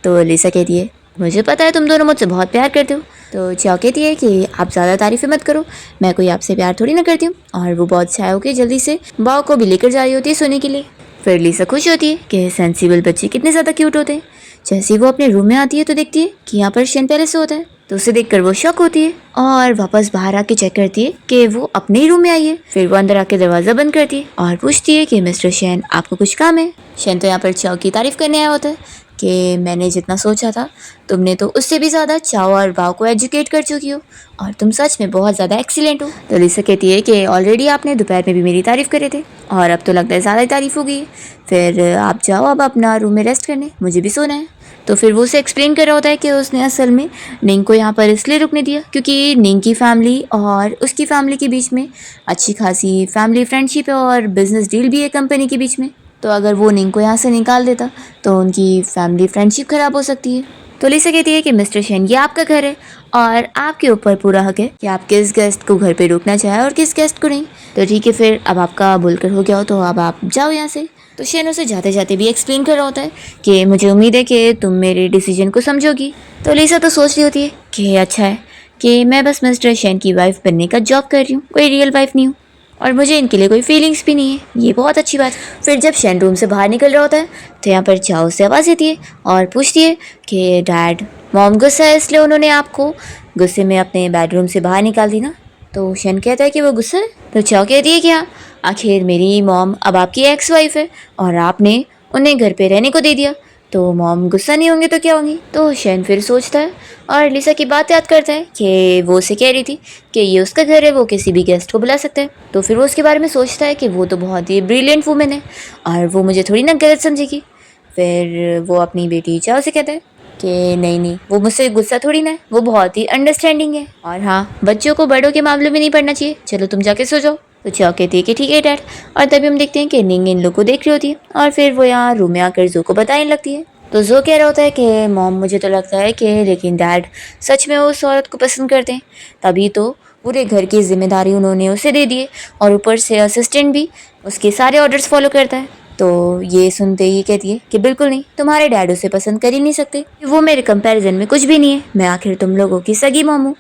Speaker 1: तो लिसा कहती है मुझे पता है तुम दोनों मुझसे बहुत प्यार करते हो। तो चाओ कहती है कि आप ज़्यादा तारीफ़ें मत करो, मैं कोई आपसे प्यार थोड़ी ना करती हूँ। और वो बहुत चाय होकर जल्दी से बाओ को भी लेकर जा रही होती है सोने के लिए। फिर लिसा खुश होती है कि सेंसिबल बच्चे कितने ज़्यादा क्यूट होते हैं। जैसे ही वो अपने रूम में आती है तो देखती है कि यहाँ पर शेन पहले से होता है, तो उसे देखकर वो शॉक होती है और वापस बाहर आके चेक करती है कि वो अपने ही रूम में आई है। फिर वो अंदर आके दरवाज़ा बंद करती है और पूछती है कि मिस्टर शेन आपको कुछ काम है। शेन तो यहाँ पर चाओ की तारीफ़ करने आया होता है कि मैंने जितना सोचा था तुमने तो उससे भी ज़्यादा चाओ और बाओ को एजुकेट कर चुकी हो और तुम सच में बहुत ज़्यादा एक्सीलेंट हो। तो लिसा कहती है कि ऑलरेडी आपने दोपहर में भी मेरी तारीफ़ करे थे और अब तो लगता है ज़्यादा ही तारीफ़ हो गई है। फिर आप जाओ अब अपना रूम में रेस्ट करने, मुझे भी सोना है। तो फिर वो उसे एक्सप्लेन कर रहा होता है कि उसने असल में निंग को यहाँ पर इसलिए रुकने दिया क्योंकि निंग की फैमिली और उसकी फैमिली के बीच में अच्छी खासी फैमिली फ्रेंडशिप है और बिजनेस डील भी है कंपनी के बीच में। तो अगर वो निंग को यहाँ से निकाल देता तो उनकी फैमिली फ्रेंडशिप ख़राब हो सकती है। तो लिसा कहती है कि मिस्टर शेन ये आपका घर है और आपके ऊपर पूरा हक है कि आप किस गेस्ट को घर पे रोकना चाहें और किस गेस्ट को नहीं। तो ठीक है फिर अब आपका बोलकर हो गया हो तो अब आप जाओ यहाँ से। तो शेन उसे जाते जाते भी एक्सप्लेन कर रहा होता है कि मुझे उम्मीद है कि तुम मेरे डिसीजन को समझोगी। तो लिसा तो सोच रही होती है कि अच्छा है कि मैं बस मिस्टर शेन की वाइफ बनने का जॉब कर रही हूँ, कोई रियल वाइफ नहीं हूँ और मुझे इनके लिए कोई फीलिंग्स भी नहीं है, ये बहुत अच्छी बात है। फिर जब शेन रूम से बाहर निकल रहा होता है तो यहाँ पर चाओ से आवाज़ देती है और पूछती है कि डैड मॉम गुस्सा है इसलिए उन्होंने आपको गुस्से में अपने बेडरूम से बाहर निकाल दी ना। तो शेन कहता है कि वो गुस्सा है। तो चाओ कहती है कि हाँ आखिर मेरी मॉम अब आपकी एक्स वाइफ है और आपने उन्हें घर पे रहने को दे दिया तो मॉम गुस्सा नहीं होंगे तो क्या होंगी। तो शेन फिर सोचता है और लिसा की बात याद करता है कि वो उसे कह रही थी कि ये उसका घर है, वो किसी भी गेस्ट को बुला सकता है। तो फिर वो उसके बारे में सोचता है कि वो तो बहुत ही ब्रिलियंट वुमेन है और वो मुझे थोड़ी ना गलत समझेगी। फिर वो अपनी बेटी चाओ से कहता है कि नहीं वो मुझसे गुस्सा थोड़ी ना है, वो बहुत ही अंडरस्टैंडिंग है और हाँ बच्चों को बड़ों के मामले में नहीं पड़ना चाहिए, चलो तुम जाके सो जाओ। तो चाओ कहती है कि ठीक है डैड। और तभी हम देखते हैं कि निंग इन लोग को देख रही होती है और फिर वो यहाँ रूम में आकर जो को बताने लगती है। तो जो कह रहा होता है कि मॉम मुझे तो लगता है कि लेकिन डैड सच में उस औरत को पसंद करते हैं, तभी तो पूरे घर की जिम्मेदारी उन्होंने उसे दे दी है और ऊपर से असिस्टेंट भी उसके सारे ऑर्डर्स फॉलो करता है। तो ये सुनते ही कहती है कि बिल्कुल नहीं, तुम्हारे डैड उसे पसंद कर ही नहीं सकते, वो मेरे कंपैरिजन में कुछ भी नहीं है, मैं आखिर तुम लोगों की सगी मॉम हूँ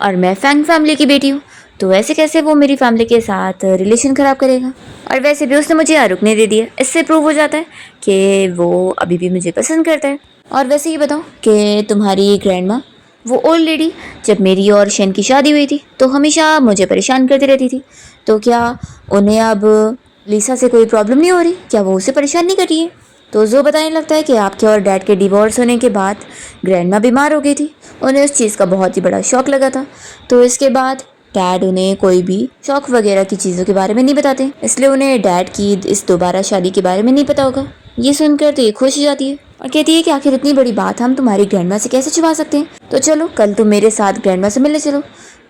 Speaker 1: और मैं फैंग फैमिली की बेटी हूँ, तो ऐसे कैसे वो मेरी फैमिली के साथ रिलेशन ख़राब करेगा। और वैसे भी उसने मुझे यहाँ रुकने दे दिया, इससे प्रूव हो जाता है कि वो अभी भी मुझे पसंद करता है। और वैसे ये बताओ कि तुम्हारी ग्रैंड माँ वो ओल्ड लेडी जब मेरी और शेन की शादी हुई थी तो हमेशा मुझे परेशान करती रहती थी, तो क्या उन्हें अब लिसा से कोई प्रॉब्लम नहीं हो रही, क्या वो उसे परेशान नहीं कर रही है। तो जो बताने लगता है कि आपके और डैड के डिवोर्स होने के बाद ग्रैंड माँ बीमार हो गई थी, उन्हें उस चीज़ का बहुत ही बड़ा शौक लगा था, तो इसके बाद डैड उन्हें कोई भी शौक वगैरह की चीज़ों के बारे में नहीं बताते, इसलिए उन्हें डैड की इस दोबारा शादी के बारे में नहीं पता होगा। ये सुनकर तो ये खुश हो जाती है और कहती है कि आखिर इतनी बड़ी बात हम तुम्हारी ग्रैंडमा से कैसे छुपा सकते हैं, तो चलो कल तुम मेरे साथ ग्रैंडमा से मिलने चलो।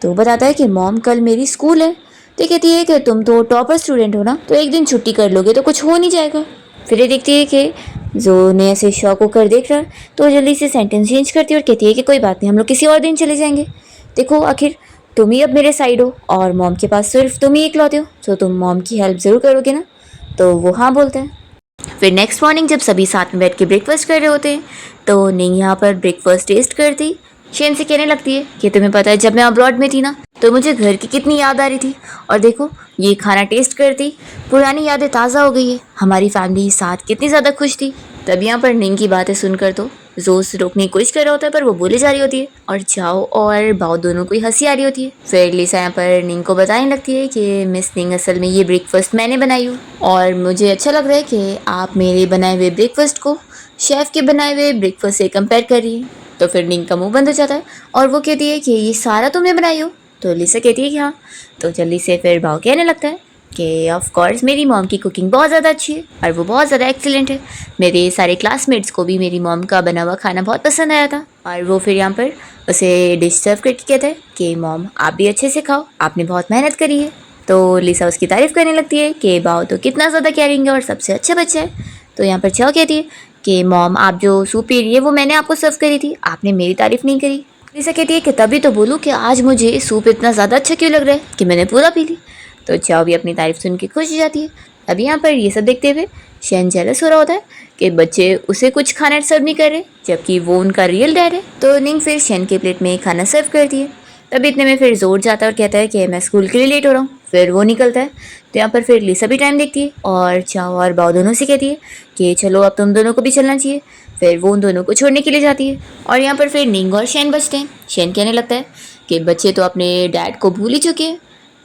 Speaker 1: तो बताता है कि मॉम कल मेरी स्कूल है, तो कहती है कि तुम तो टॉपर स्टूडेंट हो ना, तो एक दिन छुट्टी कर लोगे तो कुछ हो नहीं जाएगा। फिर ये देखती है कि जो ने ऐसे शौक होकर देख रहा है तो जल्दी से सेंटेंस चेंज करती है और कहती है कि कोई बात नहीं, हम लोग किसी और दिन चले जाएंगे, देखो आखिर तुम ही अब मेरे साइड हो और मॉम के पास सिर्फ तुम ही इकलौते हो, तो तुम मॉम की हेल्प ज़रूर करोगे ना। तो वो हाँ बोलता है। फिर नेक्स्ट मॉर्निंग जब सभी साथ में बैठ के ब्रेकफास्ट कर रहे होते हैं तो निंग यहाँ पर ब्रेकफास्ट टेस्ट करती शेन से कहने लगती है कि तुम्हें पता है जब मैं अब्रॉड में थी ना तो मुझे घर की कितनी याद आ रही थी, और देखो ये खाना टेस्ट करती पुरानी यादें ताज़ा हो गई है, हमारी फैमिली साथ कितनी ज़्यादा खुश थी। तब यहाँ पर निंग की बातें सुनकर तो जोर से रोकने की कोशिश कर रहा होता है पर वो बोले जा रही होती है और चाओ और बाओ दोनों को ही हंसी आ रही होती है। फिर लिसा यहाँ पर निंग को बताने लगती है कि मिस निंग असल में ये ब्रेकफास्ट मैंने बनाई हूँ और मुझे अच्छा लग रहा है कि आप मेरे बनाए हुए ब्रेकफास्ट को शेफ़ के बनाए हुए ब्रेकफास्ट से कंपेयर कर रही है। तो फिर निंग का मुंह बंद हो जाता है और वो कहती है कि ये सारा तुमने बनाई हो। तो लिसा कहती है कि हाँ। तो जल्दी से फिर बाओ कहने लगता है कि ऑफ कोर्स मेरी मॉम की कुकिंग बहुत ज़्यादा अच्छी है और वो बहुत ज़्यादा एक्सीलेंट है। मेरे सारे क्लासमेट्स को भी मेरी मॉम का बना हुआ खाना बहुत पसंद आया था। और वो फिर यहाँ पर उसे डिश सर्व करके कहता है कि मॉम आप भी अच्छे से खाओ, आपने बहुत मेहनत करी है। तो लिसा उसकी तारीफ़ करने लगती है कि बाओ तो कितना ज़्यादा केयरिंग है और सबसे अच्छा बच्चा है। तो यहाँ पर चाओ कहती है कि मॉम आप जो सूप पी रही है वो मैंने आपको सर्व करी थी, आपने मेरी तारीफ़ नहीं करी। लिसा कहती है कि तभी तो बोलूँ कि आज मुझे सूप इतना ज़्यादा अच्छा क्यों लग रहा है कि मैंने पूरा पी ली। तो चाओ भी अपनी तारीफ़ सुन के खुश हो जाती है। अभी यहाँ पर ये सब देखते हुए शेन जेलस हो रहा होता है कि बच्चे उसे कुछ खाना सर्व नहीं कर रहे जबकि वो उनका रियल डैड है। तो निंग फिर शेन के प्लेट में खाना सर्व करती है। तभी इतने में फिर जोर जाता है और कहता है कि मैं स्कूल के लिए लेट हो रहा हूँ। फिर वो निकलता है। तो यहाँ पर फिर लिसा भी टाइम देखती है और चाओ और बाओ दोनों से कहती है कि चलो अब तुम दोनों को भी चलना चाहिए। फिर वो उन दोनों को छोड़ने के लिए जाती है और यहाँ पर फिर निंग और शेन बचते हैं। शेन कहने लगता है कि बच्चे तो अपने डैड को भूल ही चुके हैं।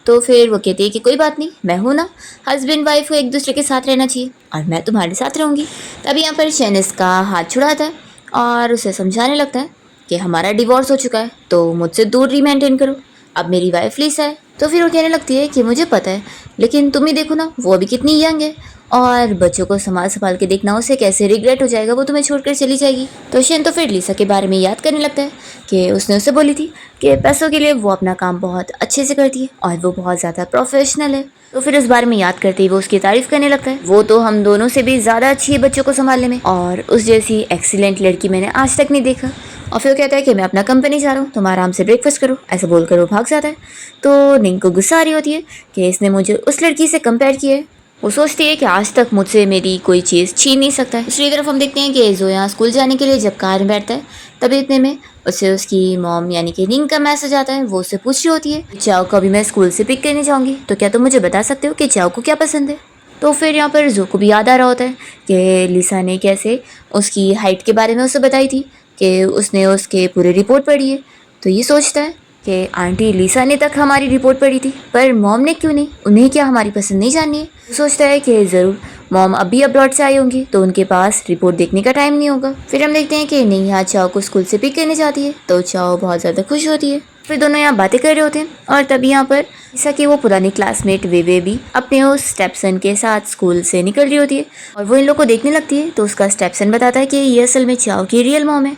Speaker 1: तो फिर वो कहती है कि कोई बात नहीं, मैं हूँ ना, हस्बैंड वाइफ को एक दूसरे के साथ रहना चाहिए और मैं तुम्हारे साथ रहूँगी। तभी यहाँ पर शेन इसका हाथ छुड़ाता है और उसे समझाने लगता है कि हमारा डिवोर्स हो चुका है तो मुझसे दूरी मेंटेन करो, अब मेरी वाइफ लिसा है। तो फिर वो कहने लगती है कि मुझे पता है, लेकिन तुम ही देखो ना, वो अभी कितनी यंग है और बच्चों को संभाल के देखना उसे कैसे रिग्रेट हो जाएगा, वो तुम्हें छोड़कर चली जाएगी। तो शेन तो फिर लिसा के बारे में याद करने लगता है कि उसने उसे बोली थी कि पैसों के लिए वो अपना काम बहुत अच्छे से करती है और वो बहुत ज़्यादा प्रोफेशनल है। तो फिर उस बारे में याद करते ही वो उसकी तारीफ करने लगता है, वो तो हम दोनों से भी ज़्यादा अच्छी है बच्चों को संभालने में और उस जैसी एक्सीलेंट लड़की मैंने आज तक नहीं देखा। और फिर वो कहता है कि मैं अपना कंपनी जा रहा हूँ, तुम आराम से ब्रेकफास्ट करो। ऐसा बोलकर वो भाग जाता है। तो निंग को गुस्सा आ रही होती है कि इसने मुझे उस लड़की से कंपेयर किया है। वो सोचती है कि आज तक मुझसे मेरी कोई चीज़ छीन नहीं सकता है। दूसरी तरफ हम देखते हैं कि जोया स्कूल जाने के लिए जब कार में बैठता है तभी इतने में उसे उसकी मॉम यानी कि निंग का मैसेज आता है। वो उससे पूछ रही होती है चाओ को अभी मैं स्कूल से पिक करने जाऊँगी, तो क्या तुम मुझे बता सकते हो कि चाओ को क्या पसंद है। तो फिर यहाँ पर जो को भी याद आ रहा होता है कि लिसा ने कैसे उसकी हाइट के बारे में उसे बताई थी कि उसने उसके पूरे रिपोर्ट पढ़ी है। तो ये सोचता है कि आंटी लिसा ने तक हमारी रिपोर्ट पढ़ी थी पर मॉम ने क्यों नहीं, उन्हें क्या हमारी पसंद नहीं जाननी है। तो सोचता है कि ज़रूर मॉम अभी अब्रॉड से आई होंगी तो उनके पास रिपोर्ट देखने का टाइम नहीं होगा। फिर हम देखते हैं कि नहीं यहाँ चाओ को स्कूल से पिक करने जाती है तो चाओ बहुत ज़्यादा खुश होती है। फिर दोनों यहाँ बातें कर रहे होते हैं और तभी यहाँ पर लिसा की वो पुरानी क्लासमेट वेवे भी अपने उस स्टेपसन के साथ स्कूल से निकल रही होती है और वो इन लोग को देखने लगती है। तो उसका स्टेपसन बताता है कि ये असल में चाओ की रियल मॉम है।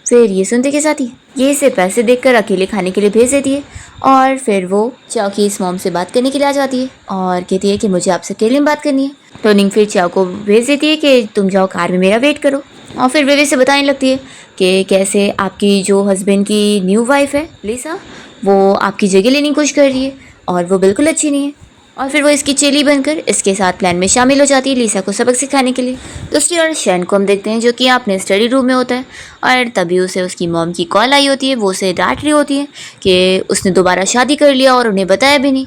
Speaker 1: फिर ये सुनते के साथ ही ये इसे पैसे देकर अकेले खाने के लिए भेज देती है और फिर वो चाओ की इस मॉम से बात करने के लिए आ जाती है और कहती है कि मुझे आपसे अकेले में बात करनी है। तो निंग फिर चाओ को भेज देती है कि तुम जाओ कार में मेरा वेट करो और फिर वेवे से बताने लगती है कि कैसे आपकी जो हस्बैंड की न्यू वाइफ है लिसा वो आपकी जगह लेने की कोशिश कर रही है और वो बिल्कुल अच्छी नहीं है। और फिर वो इसकी चेली बनकर इसके साथ प्लान में शामिल हो जाती है लिसा को सबक सिखाने के लिए। दूसरी ओर शैन को हम देखते हैं जो कि अपने स्टडी रूम में होता है और तभी उसे उसकी मॉम की कॉल आई होती है। वो उसे डांट रही होती है कि उसने दोबारा शादी कर लिया और उन्हें बताया भी नहीं।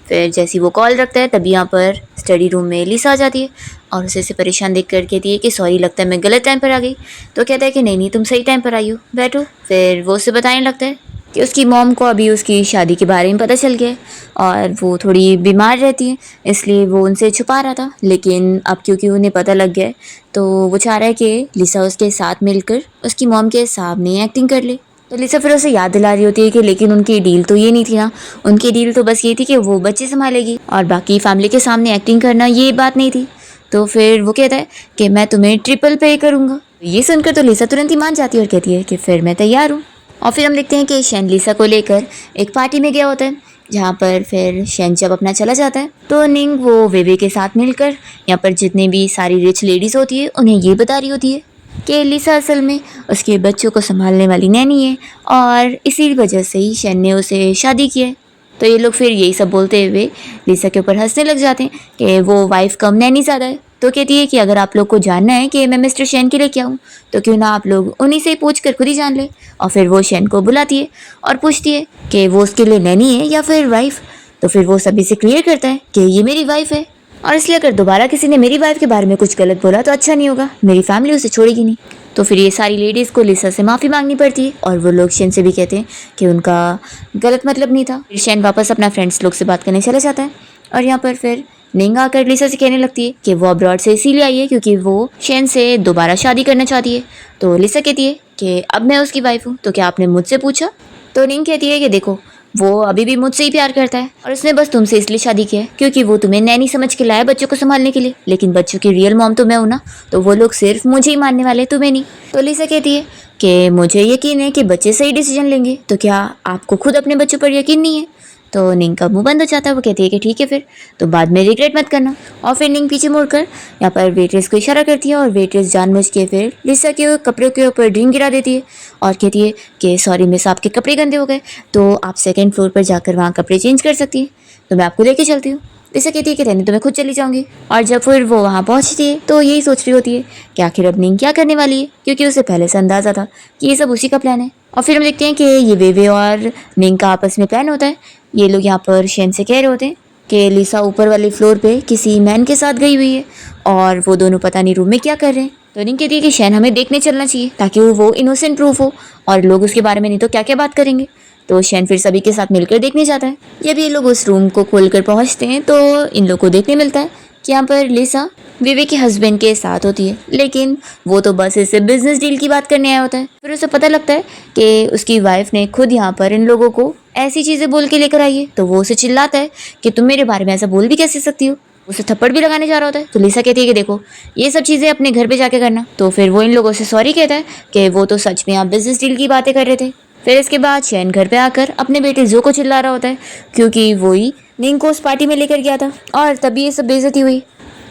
Speaker 1: फिर जैसी वो कॉल रखता है तभी यहाँ पर स्टडी रूम में लिसा आ जाती है और उसे से परेशान देख कर कहती है कि सॉरी लगता है मैं गलत टाइम पर आ गई। तो कहता है कि नहीं नहीं तुम सही टाइम पर आई हो, बैठो। फिर वो उसे बताने लगता है कि उसकी मॉम को अभी उसकी शादी के बारे में पता चल गया है और वो थोड़ी बीमार रहती है इसलिए वो उनसे छुपा रहा था, लेकिन अब क्योंकि उन्हें पता लग गया है तो वो चाह रहा है कि लिसा उसके साथ मिलकर उसकी मॉम के सामने एक्टिंग कर ले। तो लिसा फिर उसे याद दिला रही होती है कि लेकिन उनकी डील तो ये नहीं थी ना, उनकी डील तो बस ये थी कि वो बच्चे संभालेगी और बाकी फैमिली के सामने एक्टिंग करना ये बात नहीं थी। तो फिर वो कहता है कि मैं तुम्हें ट्रिपल पे करूँगा। ये सुनकर तो लिसा तुरंत ही मान जाती है और कहती है कि फिर मैं तैयार हूँ। और फिर हम देखते हैं कि शैन लिसा को लेकर एक पार्टी में गया होता है जहाँ पर फिर शैन जब अपना चला जाता है तो निंग वो वेवे के साथ मिलकर यहाँ पर जितने भी सारी रिच लेडीज़ होती है उन्हें ये बता रही होती है कि लिसा असल में उसके बच्चों को संभालने वाली नैनी है और इसी वजह से ही शैन ने उसे शादी की है। तो ये लोग फिर यही सब बोलते हुए लिसा के ऊपर हंसने लग जाते हैं कि वो वाइफ कम नैनी ज़्यादा है। तो कहती है कि अगर आप लोग को जानना है कि मैं मिस्टर शैन के लिए क्या हूँ तो क्यों ना आप लोग उन्हीं से पूछ कर खुद ही जान ले। और फिर वो शैन को बुलाती है और पूछती है कि वो उसके लिए नैनी है या फिर वाइफ। तो फिर वो सभी से क्लियर करता है कि ये मेरी वाइफ है और इसलिए अगर दोबारा किसी ने मेरी वाइफ के बारे में कुछ गलत बोला तो अच्छा नहीं होगा, मेरी फैमिली उसे छोड़ेगी नहीं। तो फिर ये सारी लेडीज़ को लिसा से माफ़ी मांगनी पड़ती है और वो लोग शैन से भी कहते हैं कि उनका गलत मतलब नहीं था। फिर शैन वापस अपना फ्रेंड्स लोग से बात करने चला जाता है और यहाँ पर फिर निंग आकर लिसा से कहने लगती है कि वो अब्रॉड से इसीलिए आई है क्योंकि वो शैन से दोबारा शादी करना चाहती है। तो लिसा कहती है कि अब मैं उसकी वाइफ हूँ तो क्या आपने मुझसे पूछा। तो निंग कहती है कि देखो वो अभी भी मुझसे ही प्यार करता है और उसने बस तुमसे इसलिए शादी की है क्योंकि वो तुम्हें नैनी समझ के लाया बच्चों को संभालने के लिए, लेकिन बच्चों की रियल मॉम तो मैं हूं ना, तो वो लोग सिर्फ मुझे ही मानने वाले, तुम्हें नहीं। तो लिसा कहती है कि मुझे यकीन है कि बच्चे सही डिसीजन लेंगे, तो क्या आपको खुद अपने बच्चों पर यकीन नहीं है? तो निंग का मुंह बंद हो जाता है। वो कहती है कि ठीक है फिर, तो बाद में रिग्रेट मत करना। और फिर निंग पीछे मुड़कर यहाँ पर वेट्रेस को इशारा करती है और वेट्रेस जानबूझ के फिर लिसा के कपड़ों के ऊपर ड्रिंक गिरा देती है और कहती है कि सॉरी मिस, आपके कपड़े गंदे हो गए, तो आप सेकंड फ्लोर पर जाकर वहाँ कपड़े चेंज कर सकती हैं, तो मैं आपको लेके चलती हूँ। लिसा कहती है कि रहने तो मैं खुद चली जाऊंगी। और जब फिर वो वहाँ पहुँचती है तो यही सोच रही होती है कि आखिर अब निंग क्या करने वाली है, क्योंकि उसे पहले से अंदाजा था कि ये सब उसी का प्लान है। और फिर हम देखते हैं कि ये वेवे और निंग का आपस में प्लान होता है। ये लोग यहाँ पर शेन से कह रहे होते हैं कि लिसा ऊपर वाले फ्लोर पे किसी मैन के साथ गई हुई है और वो दोनों पता नहीं रूम में क्या कर रहे हैं। तो निंग कहती है कि शेन हमें देखने चलना चाहिए ताकि वो इनोसेंट प्रूफ हो और लोग उसके बारे में नहीं तो क्या क्या बात करेंगे। तो शेन फिर सभी के साथ मिलकर देखने जाता है। जब ये लोग उस रूम को खोलकर पहुंचते हैं तो इन लोग को देखने मिलता है कि यहाँ पर लिसा विवेक के हस्बैंड के साथ होती है, लेकिन वो तो बस इससे बिजनेस डील की बात करने आया होता है। फिर उसे पता लगता है कि उसकी वाइफ ने खुद यहाँ पर इन लोगों को ऐसी चीज़ें बोल के लेकर आई है, तो वो उसे चिल्लाता है कि तुम मेरे बारे में ऐसा बोल भी कैसे सकती हो। उसे थप्पड़ भी लगाने जा रहा होता है। तो लिसा कहती है कि देखो ये सब चीज़ें अपने घर पे जाके करना। तो फिर वो इन लोगों से सॉरी कहता है कि वो तो सच में आप बिजनेस डील की बातें कर रहे थे। फिर इसके बाद शैन घर पे आकर अपने बेटे जो को चिल्ला रहा होता है क्योंकि वही निंग को उस पार्टी में लेकर गया था और तभी ये सब बेइज्जती हुई।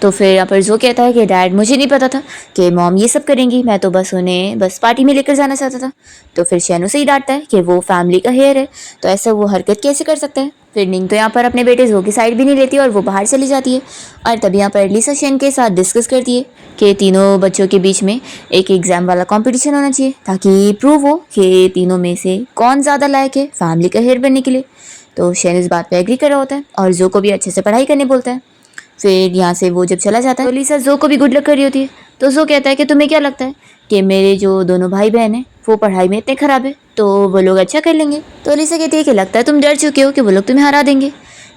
Speaker 1: तो फिर यहाँ पर जो कहता है कि डैड मुझे नहीं पता था कि मॉम ये सब करेंगी, मैं तो बस उन्हें बस पार्टी में लेकर जाना चाहता था। तो फिर शैन उसे ही डांटता है कि वो फैमिली का हेयर है तो ऐसा वो हरकत कैसे कर सकता है। फिर निंग तो यहाँ पर अपने बेटे जो की साइड भी नहीं लेती और वो बाहर चली जाती है। और तभी यहाँ पर लिसा शैन के साथ डिस्कस करती है कि तीनों बच्चों के बीच में एक एग्जाम वाला कंपटीशन होना चाहिए ताकि प्रूव हो कि तीनों में से कौन ज़्यादा लायक है फैमिली का हेयर बनने के लिए। तो शैन इस बात पे एग्री कर रहा होता है और जो को भी अच्छे से पढ़ाई करने बोलता है। फिर यहाँ से वो जब चला जाता है तो लिसा जो को भी गुड लक कर रही होती है। तो जो कहता है कि तुम्हें क्या लगता है कि मेरे जो दोनों भाई बहन हैं वो पढ़ाई में इतने खराब है तो वो लोग अच्छा कर लेंगे। तो लिसा कहती है कि लगता है तुम डर चुके हो कि वो लोग तुम्हें हरा देंगे।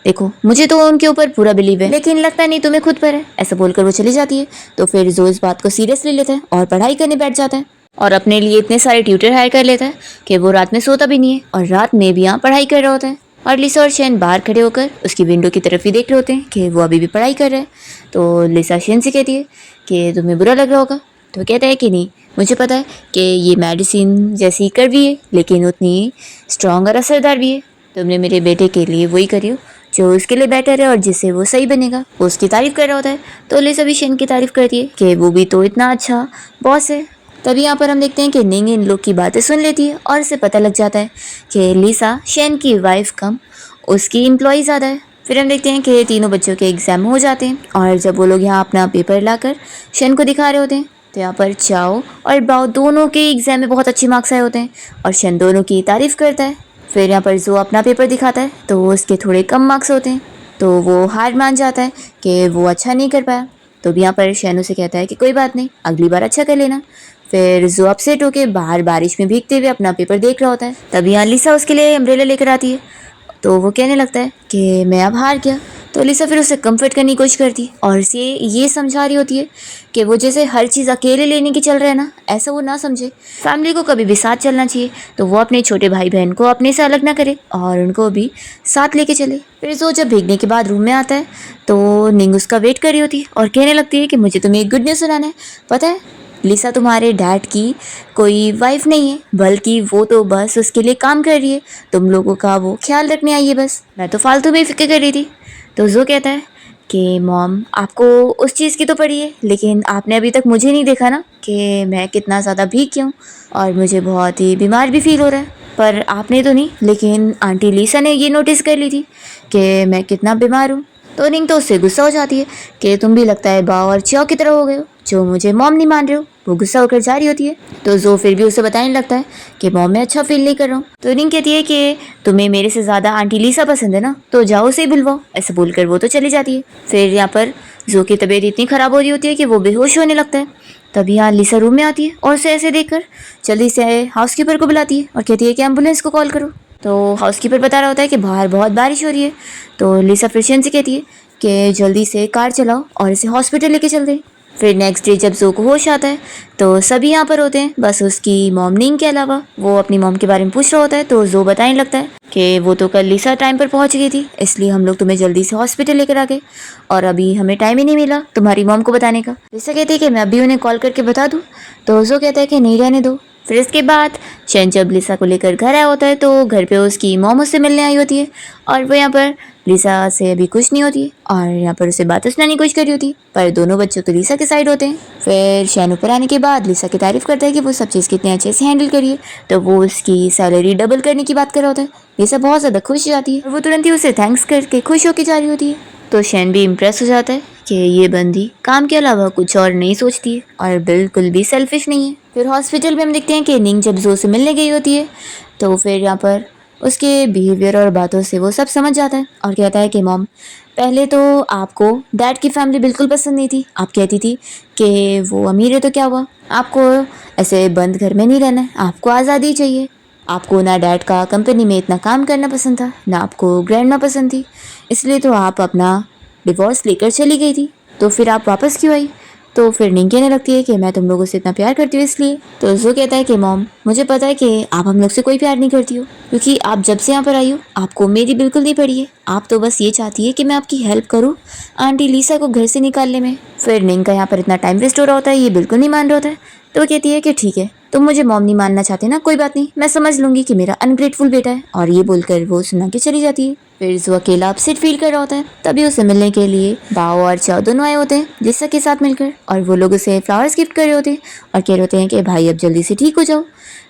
Speaker 1: देखो मुझे तो उनके ऊपर पूरा बिलीव है लेकिन लगता नहीं तुम्हें खुद पर है। ऐसा बोलकर वो चली जाती है। तो फिर जो इस बात को सीरियसली लेता है और पढ़ाई करने बैठ जाता है और अपने लिए इतने सारे ट्यूटर हायर कर लेता है कि वो रात में सोता भी नहीं है और रात में भी यहाँ पढ़ाई कर रहा होता है। और लिसा और शैन बाहर खड़े होकर उसकी विंडो की तरफ ही देख रहे होते हैं कि वो अभी भी पढ़ाई कर रहा है। तो लिसा शैन से कहती है कि तुम्हें बुरा लग रहा होगा। तो कहता है कि नहीं, मुझे पता है कि ये मेडिसिन जैसी कड़वी है लेकिन उतनी स्ट्रॉन्ग और असरदार भी है। तुमने मेरे बेटे के लिए वही करी हो जो उसके लिए बेटर है और जिससे वो सही बनेगा। वो उसकी तारीफ़ कर रहा होता है। तो लिसा भी शैन की तारीफ़ करती है कि वो भी तो इतना अच्छा बॉस है। तभी यहाँ पर हम देखते हैं कि निंग इन लोग की बातें सुन लेती है और इसे पता लग जाता है कि लिसा शैन की वाइफ कम उसकी एम्प्लॉय ज़्यादा है। फिर हम देखते हैं कि तीनों बच्चों के एग्ज़ाम हो जाते हैं और जब वो लोग यहाँ अपना पेपर लाकर शैन को दिखा रहे होते हैं तो यहाँ पर चाओ और बाओ दोनों के एग्ज़ाम में बहुत अच्छे मार्क्स आए होते हैं और शैन दोनों की तारीफ़ करता है। फिर यहाँ पर जो अपना पेपर दिखाता है तो उसके थोड़े कम मार्क्स होते हैं तो वो हार मान जाता है कि वो अच्छा नहीं कर पाया। तो भी यहाँ पर शैन उसे कहता है कि कोई बात नहीं, अगली बार अच्छा कर लेना। फिर जो अपसेट होके बाहर बारिश में भीगते हुए अपना पेपर देख रहा होता है। तभी यहाँ लिसा उसके लिए अम्ब्रेला लेकर आती है तो वो कहने लगता है कि मैं अब हार गया। तो लिसा फिर उसे कंफर्ट करने की कोशिश करती है और इसे ये समझा रही होती है कि वो जैसे हर चीज़ अकेले लेने की चल रहा है ना, ऐसा वो ना समझे। फैमिली को कभी भी साथ चलना चाहिए, तो वो अपने छोटे भाई बहन को अपने से अलग ना करे और उनको भी साथ लेके चले। फिर जो जब भीगने के बाद रूम में आता है तो निंग उसका वेट कर रही होती है और कहने लगती है कि मुझे तुम्हें एक गुड न्यूज़ सुनाना है। पता है लिसा तुम्हारे डैड की कोई वाइफ नहीं है बल्कि वो तो बस उसके लिए काम कर रही है, तुम लोगों का वो ख्याल रखने आई है बस। मैं तो फालतू में फिक्र कर रही थी। तो जो कहता है कि मॉम आपको उस चीज़ की तो पड़ी है लेकिन आपने अभी तक मुझे नहीं देखा ना कि मैं कितना ज़्यादा भीग गया हूँ और मुझे बहुत ही बीमार भी फील हो रहा है। पर आपने तो नहीं, लेकिन आंटी लिसा ने ये नोटिस कर ली थी कि मैं कितना बीमार हूँ। तो निंग तो उससे गुस्सा हो जाती है कि तुम भी लगता है बाव और च्यों की तरह हो गए हो जो मुझे मॉम नहीं मान रहे हो। वो गुस्सा होकर जा रही होती है तो जो फिर भी उसे बताने लगता है कि मॉम मैं अच्छा फील नहीं कर रहा हूँ। तो निंग कहती है कि तुम्हें मेरे से ज़्यादा आंटी लिसा पसंद है ना, तो जाओ उसे बुलवाओ। ऐसे बोलकर वो तो चली जाती है। फिर यहाँ पर जो की तबीयत इतनी ख़राब हो रही होती है कि वो बेहोश होने लगता है। तभी यहाँ लिसा रूम में आती है और उसे ऐसे देखकर जल्दी से हाउसकीपर को बुलाती है और कहती है कि एम्बुलेंस को कॉल करो। तो हाउसकीपर बता रहा होता है कि बाहर बहुत बारिश हो रही है। तो लिसा फिर शैन से कहती है कि जल्दी से कार चलाओ और इसे हॉस्पिटल लेके चल दें। फिर नेक्स्ट डे जब जो को होश आता है तो सभी यहाँ पर होते हैं, बस उसकी मॉम निंग के अलावा। वो अपनी मॉम के बारे में पूछ रहा होता है तो जो बताने लगता है कि वो तो कल लिसा टाइम पर पहुंच गई थी, इसलिए हम लोग तुम्हें जल्दी से हॉस्पिटल लेकर आ गए और अभी हमें टाइम ही नहीं मिला तुम्हारी मॉम को बताने का। लिसा कहती है कि मैं अभी उन्हें कॉल करके बता दूँ, तो जो कहता है कि नहीं रहने दो। फिर इसके बाद शेन जब लिसा को लेकर घर आया होता है तो घर पे उसकी मॉम उससे मिलने आई होती है और वो यहाँ पर लिसा से अभी खुश नहीं होती है और यहाँ पर उसे बातें सुनाने की कोशिश कर रही होती है, पर दोनों बच्चों तो लिसा के साइड होते हैं। फिर शेन ऊपर आने के बाद लिसा की तारीफ करता है कि वो सब चीज़ कितने अच्छे से हैंडल करिए, तो वो उसकी सैलरी डबल करने की बात कर रहा होता है। लिसा बहुत ज़्यादा खुश हो जाती है और वो तुरंत ही उसे थैंक्स करके खुश होकर जा रही होती है। तो शेन भी इम्प्रेस हो जाता है कि ये बंदी काम के अलावा कुछ और नहीं सोचती है और बिल्कुल भी सेल्फिश नहीं है। फिर हॉस्पिटल में हम देखते हैं कि निंग जब जो से मिलने गई होती है तो फिर यहाँ पर उसके बिहेवियर और बातों से वो सब समझ जाता है और कहता है कि मॉम, पहले तो आपको डैड की फैमिली बिल्कुल पसंद नहीं थी। आप कहती थी कि वो अमीर है तो क्या हुआ, आपको ऐसे बंद घर में नहीं रहना है, आपको आज़ादी चाहिए। आपको ना डैड का कंपनी में इतना काम करना पसंद था, ना आपको ग्रैंडमा पसंद थी, इसलिए तो आप अपना डिवोर्स लेकर चली गई थी। तो फिर आप वापस क्यों आई? तो फिर निंग कहने लगती है कि मैं तुम लोगों से इतना प्यार करती हूँ इसलिए। तो जो कहता है कि मॉम, मुझे पता है कि आप हम लोग से कोई प्यार नहीं करती हो, क्योंकि आप जब से यहाँ पर आई हो आपको मेरी बिल्कुल नहीं पड़ी है। आप तो बस ये चाहती है कि मैं आपकी हेल्प करूँ आंटी लिसा को घर से निकालने में। फिर निंग का यहाँ पर इतना टाइम वेस्ट हो रहा होता है, ये बिल्कुल नहीं मान रहा होता है। तो वो कहती है कि ठीक है, तुम मुझे मॉम नहीं मानना चाहते ना, कोई बात नहीं, मैं समझ लूंगी कि मेरा अनग्रेटफुल बेटा है। और ये बोलकर वो सुना के चली जाती है। फिर जो अकेला अपसेट फील कर रहा होता है, तभी उसे मिलने के लिए बाओ और चाओ दोनों आए होते हैं लिसा के साथ मिलकर, और वो लोग उसे फ्लावर्स गिफ्ट कर रहे होते हैं और कह रहे होते हैं कि भाई अब जल्दी से ठीक हो जाओ।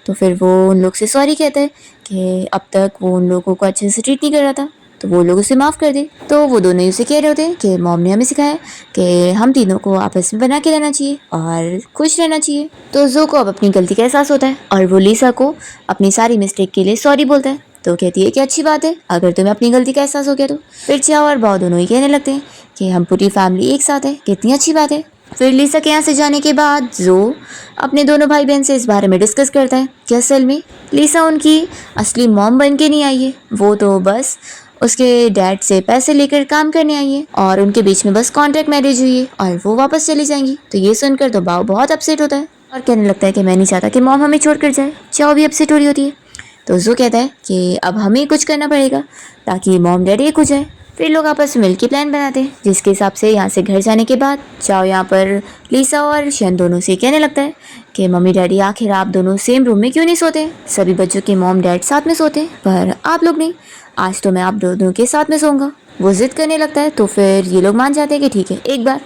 Speaker 1: तो फिर वो उन लोग से सॉरी कहता है कि अब तक वो उन लोगों को अच्छे से ट्रीट नहीं कर रहा था, तो वो लोग उसे माफ़ कर दे। तो वो दोनों ही उसे कह रहे होते हैं कि मॉम ने हमें सिखाया कि हम तीनों को आपस में बना के रहना चाहिए और खुश रहना चाहिए। तो जो को अब अपनी गलती का एहसास होता है और वो लिसा को अपनी सारी मिस्टेक के लिए सॉरी बोलता है। तो कहती है कि अच्छी बात है, अगर तुम्हें अपनी गलती का एहसास हो गया तो। फिर चाओ और बाओ दोनों ही कहने लगते हैं कि हम पूरी फैमिली एक साथ है, कितनी अच्छी बात है। फिर लिसा के यहाँ से जाने के बाद जो अपने दोनों भाई बहन से इस बारे में डिस्कस करता है कि असल में लिसा उनकी असली मॉम बन के नहीं आई है, वो तो बस उसके डैड से पैसे लेकर काम करने आई है और उनके बीच में बस कॉन्ट्रैक्ट मैरिज हुई है और वो वापस चली जाएंगी। तो ये सुनकर तो बाओ बहुत अपसेट होता है और कहने लगता है कि मैं नहीं चाहता कि मॉम हमें छोड़ कर जाए। चाओ भी अपसेट हो रही होती है। तो जो कहता है कि अब हमें कुछ करना पड़ेगा ताकि मॉम डैडी एक हो जाए। फिर लोग आपस में मिलकर प्लान बनाते हैं, जिसके हिसाब से यहाँ से घर जाने के बाद चाओ यहाँ पर लिसा और शेन दोनों से कहने लगता है कि मम्मी डैडी आखिर आप दोनों सेम रूम में क्यों नहीं सोते? सभी बच्चों के मॉम डैड साथ में सोते हैं पर आप लोग नहीं, आज तो मैं आप दोनों के साथ में सोऊंगा। वो जिद करने लगता है तो फिर ये लोग मान जाते हैं कि ठीक है एक बार।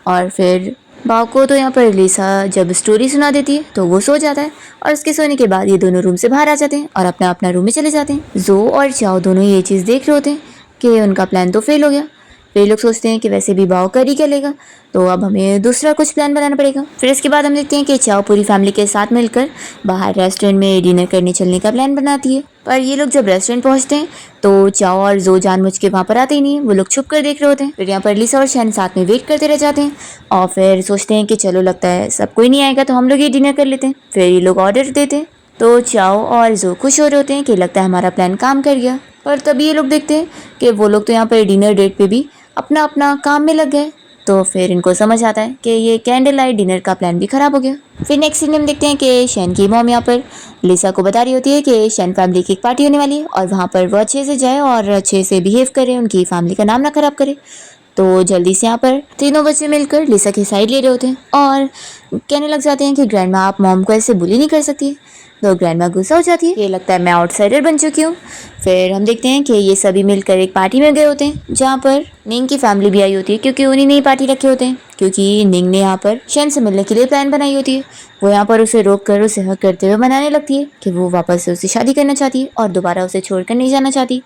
Speaker 1: और फिर बाव को तो यहाँ पर लिसा जब स्टोरी सुना देती है तो वो सो जाता है और उसके सोने के बाद ये दोनों रूम से बाहर आ जाते हैं और अपना अपना रूम में चले जाते हैं। जो और चाओ दोनों ये चीज़ देख रहे होते हैं कि उनका प्लान तो फेल हो गया। फिर लोग सोचते हैं कि वैसे भी बाव कर ही क्या लेगा, तो अब हमें दूसरा कुछ प्लान बनाना पड़ेगा। फिर इसके बाद हम देखते हैं कि चाओ पूरी फैमिली के साथ मिलकर बाहर रेस्टोरेंट में डिनर करने चलने का प्लान बनाती है। पर ये लोग जब रेस्टोरेंट पहुंचते हैं तो चाओ और जो जानबूझ के वहाँ पर आते ही नहीं है, वो लोग छुप कर देख रहे होते हैं। फिर यहाँ पर लिसा और शैन साथ में वेट करते रह जाते हैं और फिर सोचते हैं कि चलो लगता है सब कोई नहीं आएगा तो हम लोग ये डिनर कर लेते हैं। फिर ये लोग ऑर्डर देते हैं तो चाओ और जो खुश हो रहे होते हैं कि लगता है हमारा प्लान काम कर गया। पर तभी ये लोग देखते हैं कि वो लोग तो यहाँ पर डिनर डेट पे भी अपना अपना काम में लग गए। तो फिर इनको समझ आता है कि ये कैंडल लाइट डिनर का प्लान भी ख़राब हो गया। फिर नेक्स्ट सीन में हम देखते हैं कि शैन की मॉम यहाँ पर लिसा को बता रही होती है कि शैन फैमिली की एक पार्टी होने वाली है और वहाँ पर वो अच्छे से जाए और अच्छे से बिहेव करे, उनकी फैमिली का नाम ना ख़राब करे। तो जल्दी से यहाँ पर तीनों बच्चे मिलकर लिसा की साइड ले रहे होते हैं और कहने लग जाते हैं कि ग्रैंडमा आप मॉम को ऐसे बुली नहीं कर सकती। तो ग्रैंडमा गुस्सा हो जाती है, ये लगता है मैं आउटसाइडर बन चुकी हूँ। फिर हम देखते हैं कि ये सभी मिलकर एक पार्टी में गए होते हैं जहाँ पर निंग की फैमिली भी आई होती है, क्योंकि उन्हीं ने ही पार्टी रखे होते हैं, क्योंकि निंग ने यहाँ पर शैन से मिलने के लिए प्लान बनाई होती है। वो यहाँ पर उसे रोक कर उसे हक करते हुए मनाने लगती है कि वो वापस से उससे शादी करना चाहती है और दोबारा उसे छोड़कर नहीं जाना चाहती।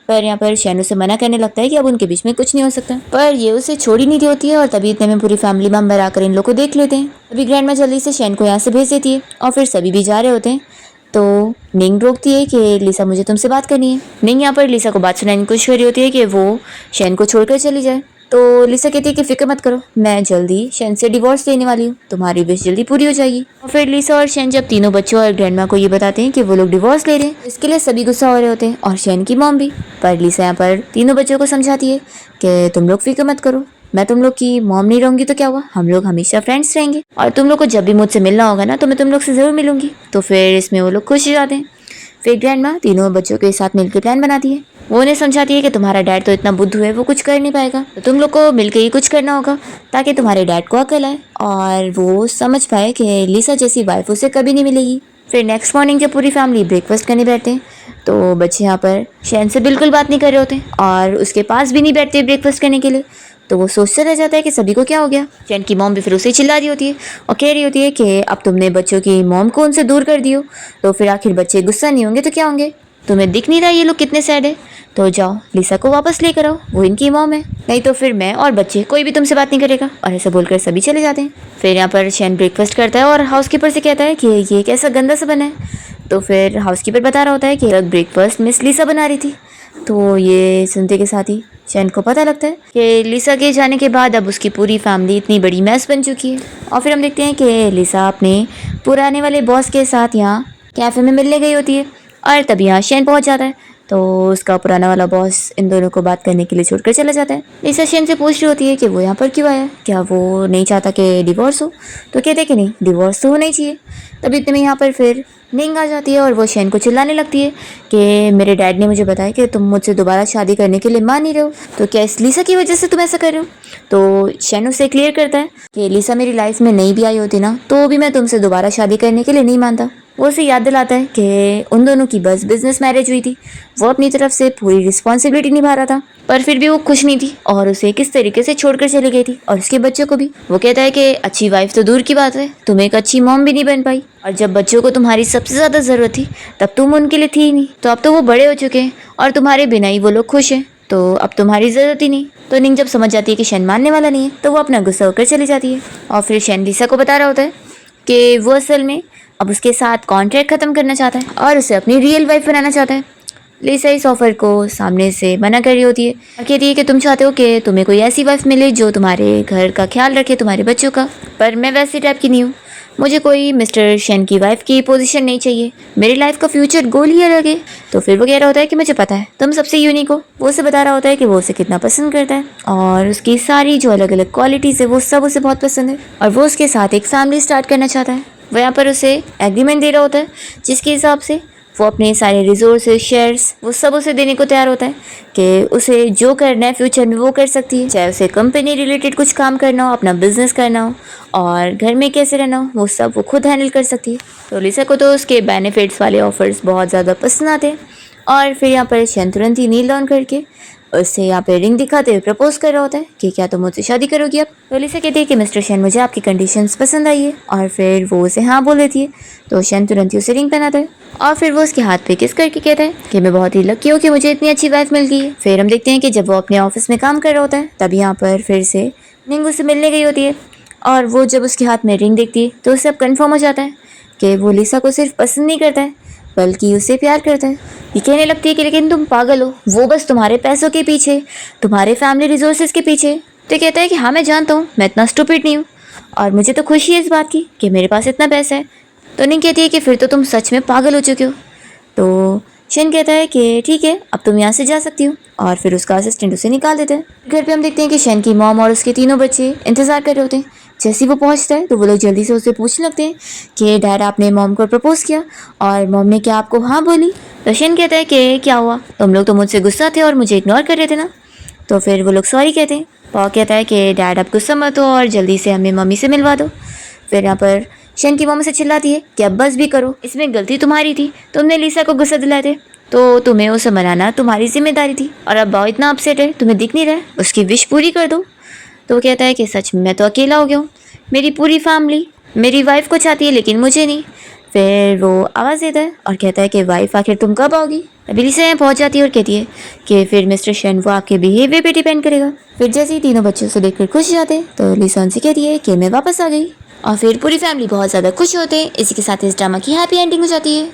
Speaker 1: पर यहाँ पर शैन उसे मना करने लगता है कि अब उनके बीच में कुछ नहीं हो सकता, पर ये उसे छोड़ ही नहीं रही होती है। और तभी इतने में पूरी फैमिली मेंबर आकर इन लोग को देख लेते हैं। तभी ग्रैंडमा जल्दी से शैन को यहाँ से भेज देती है और फिर सभी भी जा रहे होते हैं। तो निंग रोकती है कि लिसा मुझे तुमसे बात करनी है। निंग यहाँ पर लिसा को बात सुनाने की कोशिश कर रही होती है कि वो शैन को छोड़कर चली जाए। तो लिसा कहती है कि फिक्र मत करो, मैं जल्दी शैन से डिवोर्स लेने वाली हूँ, तुम्हारी विश जल्दी पूरी हो जाएगी। और फिर लिसा और शैन जब तीनों बच्चों और ग्रैंडमा को ये बताते हैं कि वो लोग डिवोर्स ले रहे हैं, इसके लिए सभी गुस्सा हो रहे होते हैं और शैन की मॉम भी। पर लिसा यहाँ पर तीनों बच्चों को समझाती है कि तुम लोग फिक्र मत करो, मैं तुम लोग की मॉम नहीं रहूंगी तो क्या हुआ, हम लोग हमेशा फ्रेंड्स रहेंगे और तुम लोग को जब भी मुझसे मिलना होगा ना तो मैं तुम लोग से ज़रूर मिलूंगी। तो फिर इसमें वो लोग खुश हो जाते हैं। फिर ग्रैंड माँ तीनों बच्चों के साथ मिलकर प्लान बनाती है। वो उन्हें समझाती है कि तुम्हारा डैड तो इतना बुद्धू है, वो कुछ कर नहीं पाएगा, तो तुम लोग को मिलकर ही कुछ करना होगा ताकि तुम्हारे डैड को अकल आए और वो समझ पाए कि लिसा जैसी वाइफ उसे कभी नहीं मिलेगी। फिर नेक्स्ट मॉर्निंग जब पूरी फैमिली ब्रेकफास्ट करने बैठते हैं तो बच्चे यहाँ पर शैन से बिल्कुल बात नहीं कर रहे होते और उसके पास भी नहीं बैठते ब्रेकफास्ट करने के लिए। तो वो सोचता रह जाता है कि सभी को क्या हो गया। शैन की मॉम भी फिर उसे चिल्ला रही होती है और कह रही होती है कि अब तुमने बच्चों की मॉम को उनसे दूर कर दियो तो फिर आखिर बच्चे गुस्सा नहीं होंगे तो क्या होंगे, तुम्हें दिख नहीं रहा ये लोग कितने सैड है, तो जाओ लिसा को वापस लेकर आओ, वो इनकी मॉम है, नहीं तो फिर मैं और बच्चे कोई भी तुमसे बात नहीं करेगा। और ऐसा बोलकर सभी चले जाते हैं। फिर यहाँ पर शैन ब्रेकफास्ट करता है और हाउसकीपर से कहता है कि ये कैसा गंदा सा बना है। तो फिर हाउसकीपर बता रहा होता है कि ब्रेकफास्ट मिस लिसा बना रही थी। तो ये सुनते के साथ ही शैन को पता लगता है कि लिसा के जाने के बाद अब उसकी पूरी फैमिली इतनी बड़ी मैस बन चुकी है। और फिर हम देखते हैं कि लिसा अपने पुराने वाले बॉस के साथ यहाँ कैफ़े में मिलने गई होती है और तभी यहाँ शैन पहुँच जाता है। तो उसका पुराना वाला बॉस इन दोनों को बात करने के लिए छोड़कर चला जाता है। लिसा शैन से पूछ रही होती है कि वो यहाँ पर क्यों आया, क्या वो नहीं चाहता कि डिवोर्स हो। तो कहते हैं कि नहीं, डिवोर्स तो होना ही चाहिए। तभी इतने में यहाँ पर फिर निंग आ जाती है और वो शैन को चिल्लाने लगती है कि मेरे डैड ने मुझे बताया कि तुम मुझसे दोबारा शादी करने के लिए मान नहीं रहे हो, तो क्या इस लिसा की वजह से तुम ऐसा कर रहे हो। तो शैन उसे क्लियर करता है कि लिसा मेरी लाइफ में नहीं भी आई होती ना तो भी मैं तुमसे दोबारा शादी करने के लिए नहीं मानता। वो उसे याद दिलाता है कि उन दोनों की बस बिजनेस मैरिज हुई थी, वो अपनी तरफ से पूरी रिस्पॉन्सिबिलिटी निभा रहा था पर फिर भी वो खुश नहीं थी और उसे किस तरीके से छोड़कर चली गई थी और उसके बच्चों को भी। वो कहता है कि अच्छी वाइफ तो दूर की बात है, तुम एक अच्छी मॉम भी नहीं बन पाई और जब बच्चों को तुम्हारी सबसे ज़्यादा ज़रूरत थी तब तुम उनके लिए थी ही नहीं। तो अब तो वो बड़े हो चुके हैं और तुम्हारे बिना ही वो लोग खुश हैं, तो अब तुम्हारी ज़रूरत ही नहीं। तो निंग जब समझ जाती है कि शैन मानने वाला नहीं है तो वो अपना गुस्सा होकर चली जाती है। और फिर शैन लिसा को बता रहा होता है कि वो असल में अब उसके साथ कॉन्ट्रैक्ट ख़त्म करना चाहता है और उसे अपनी रियल वाइफ बनाना चाहता है। लिसा इस ऑफ़र को सामने से मना कर रही होती है और कहती है कि तुम चाहते हो कि तुम्हें कोई ऐसी वाइफ मिले जो तुम्हारे घर का ख्याल रखे, तुम्हारे बच्चों का, पर मैं वैसी टाइप की नहीं हूँ। मुझे कोई मिस्टर शैन की वाइफ की पोजीशन नहीं चाहिए, मेरी लाइफ का फ्यूचर गोल ही अलग है। तो फिर वो कह रहा होता है कि मुझे पता है तुम सबसे यूनिक हो। वो उसे बता रहा होता है कि वो उसे कितना पसंद करता है और उसकी सारी जो अलग अलग क्वालिटीज़ है वो सब उसे बहुत पसंद है और वो उसके साथ एक फैमिली स्टार्ट करना चाहता है। वो यहाँ पर उसे एग्रीमेंट दे रहा होता है जिसके हिसाब से वो अपने सारे रिसोर्सेज, शेयर्स, वो सब उसे देने को तैयार होता है कि उसे जो करना है फ्यूचर में वो कर सकती है, चाहे उसे कंपनी रिलेटेड कुछ काम करना हो, अपना बिजनेस करना हो और घर में कैसे रहना हो, वो सब वो खुद हैंडल कर सकती है। तो लिसा को तो उसके बेनिफिट्स वाले ऑफर्स बहुत ज़्यादा पसंद आते हैं और फिर यहाँ पर शैन तुरंत ही नील डाउन करके उससे यहाँ पे रिंग दिखाते हुए प्रपोज कर रहा होता है कि क्या तुम मुझसे शादी करोगी अब। तो लिसा कहती है कि मिस्टर शैन मुझे आपकी कंडीशंस पसंद आई है और फिर वो उसे हाँ बोल देती है। तो शैन तुरंत ही उसे रिंग पहनाता है और फिर वो उसके हाथ पे किस करके कहता है कि मैं बहुत ही लकी हूँ कि मुझे इतनी अच्छी वाइफ मिल गई है। फिर हम देखते हैं कि जब वो अपने ऑफिस में काम कर रहा होता है तब यहाँ पर फिर से निंग उससे मिलने गई होती है और वो जब उसके हाथ में रिंग देखती है तो उसे अब कन्फर्म हो जाता है कि वो लिसा को सिर्फ पसंद नहीं करता है बल्कि उससे प्यार करता है। ये कहने लगती है कि लेकिन तुम पागल हो, वो बस तुम्हारे पैसों के पीछे, तुम्हारे फैमिली रिसोर्सेज के पीछे। तो कहता है कि हाँ मैं जानता हूँ, मैं इतना स्टूपिड नहीं हूँ और मुझे तो खुशी है इस बात की कि मेरे पास इतना पैसा है। तो निंग कहती है कि फिर तो तुम सच में पागल हो चुके हो। तो शैन कहता है कि ठीक है अब तुम यहाँ से जा सकती हो और फिर उसका असिस्टेंट उसे निकाल देता है। घर पे हम देखते हैं कि शैन की मॉम और उसके तीनों बच्चे इंतज़ार कर रहे होते हैं। जैसे ही वो पहुंचता है तो वो लोग जल्दी से उससे पूछने लगते हैं कि डैड आपने मॉम को प्रपोज किया और मॉम ने क्या आपको हाँ बोली। तो शैन कहता है कि क्या हुआ, तुम लोग तो मुझसे गुस्सा थे और मुझे इग्नोर कर रहे थे ना। तो फिर वो लोग सॉरी कहते हैं। पॉ कहता है कि डैड आप गुस्सा मत हो और जल्दी से हमें मम्मी से मिलवा दो। फिर यहाँ पर शैन की मॉम से चिल्लाती है कि अब बस भी करो, इसमें गलती तुम्हारी थी, तुमने लिसा को गुस्सा दिलाए थे तो तुम्हें उसे मनाना तुम्हारी जिम्मेदारी थी और अब बाव इतना अपसेट है, तुम्हें दिख नहीं रहा है, उसकी विश पूरी कर दो। तो वो कहता है कि सच में मैं तो अकेला हो गया हूँ, मेरी पूरी फैमिली मेरी वाइफ को चाहती है लेकिन मुझे नहीं। फिर वो आवाज़ देता है और कहता है कि वाइफ आखिर तुम कब आओगी। अभी लिसा यहाँ पहुँच जाती है और कहती है कि फिर मिस्टर शैन वो आपके बिहेवियर पे डिपेंड करेगा। फिर जैसे ही तीनों बच्चों से देखकर खुश हो जाते हैं तो लिसा उनसे कहती है कि मैं वापस आ गई और फिर पूरी फैमिली बहुत ज़्यादा खुश होते हैं। इसी के साथ इस ड्रामा की हैप्पी एंडिंग हो जाती है।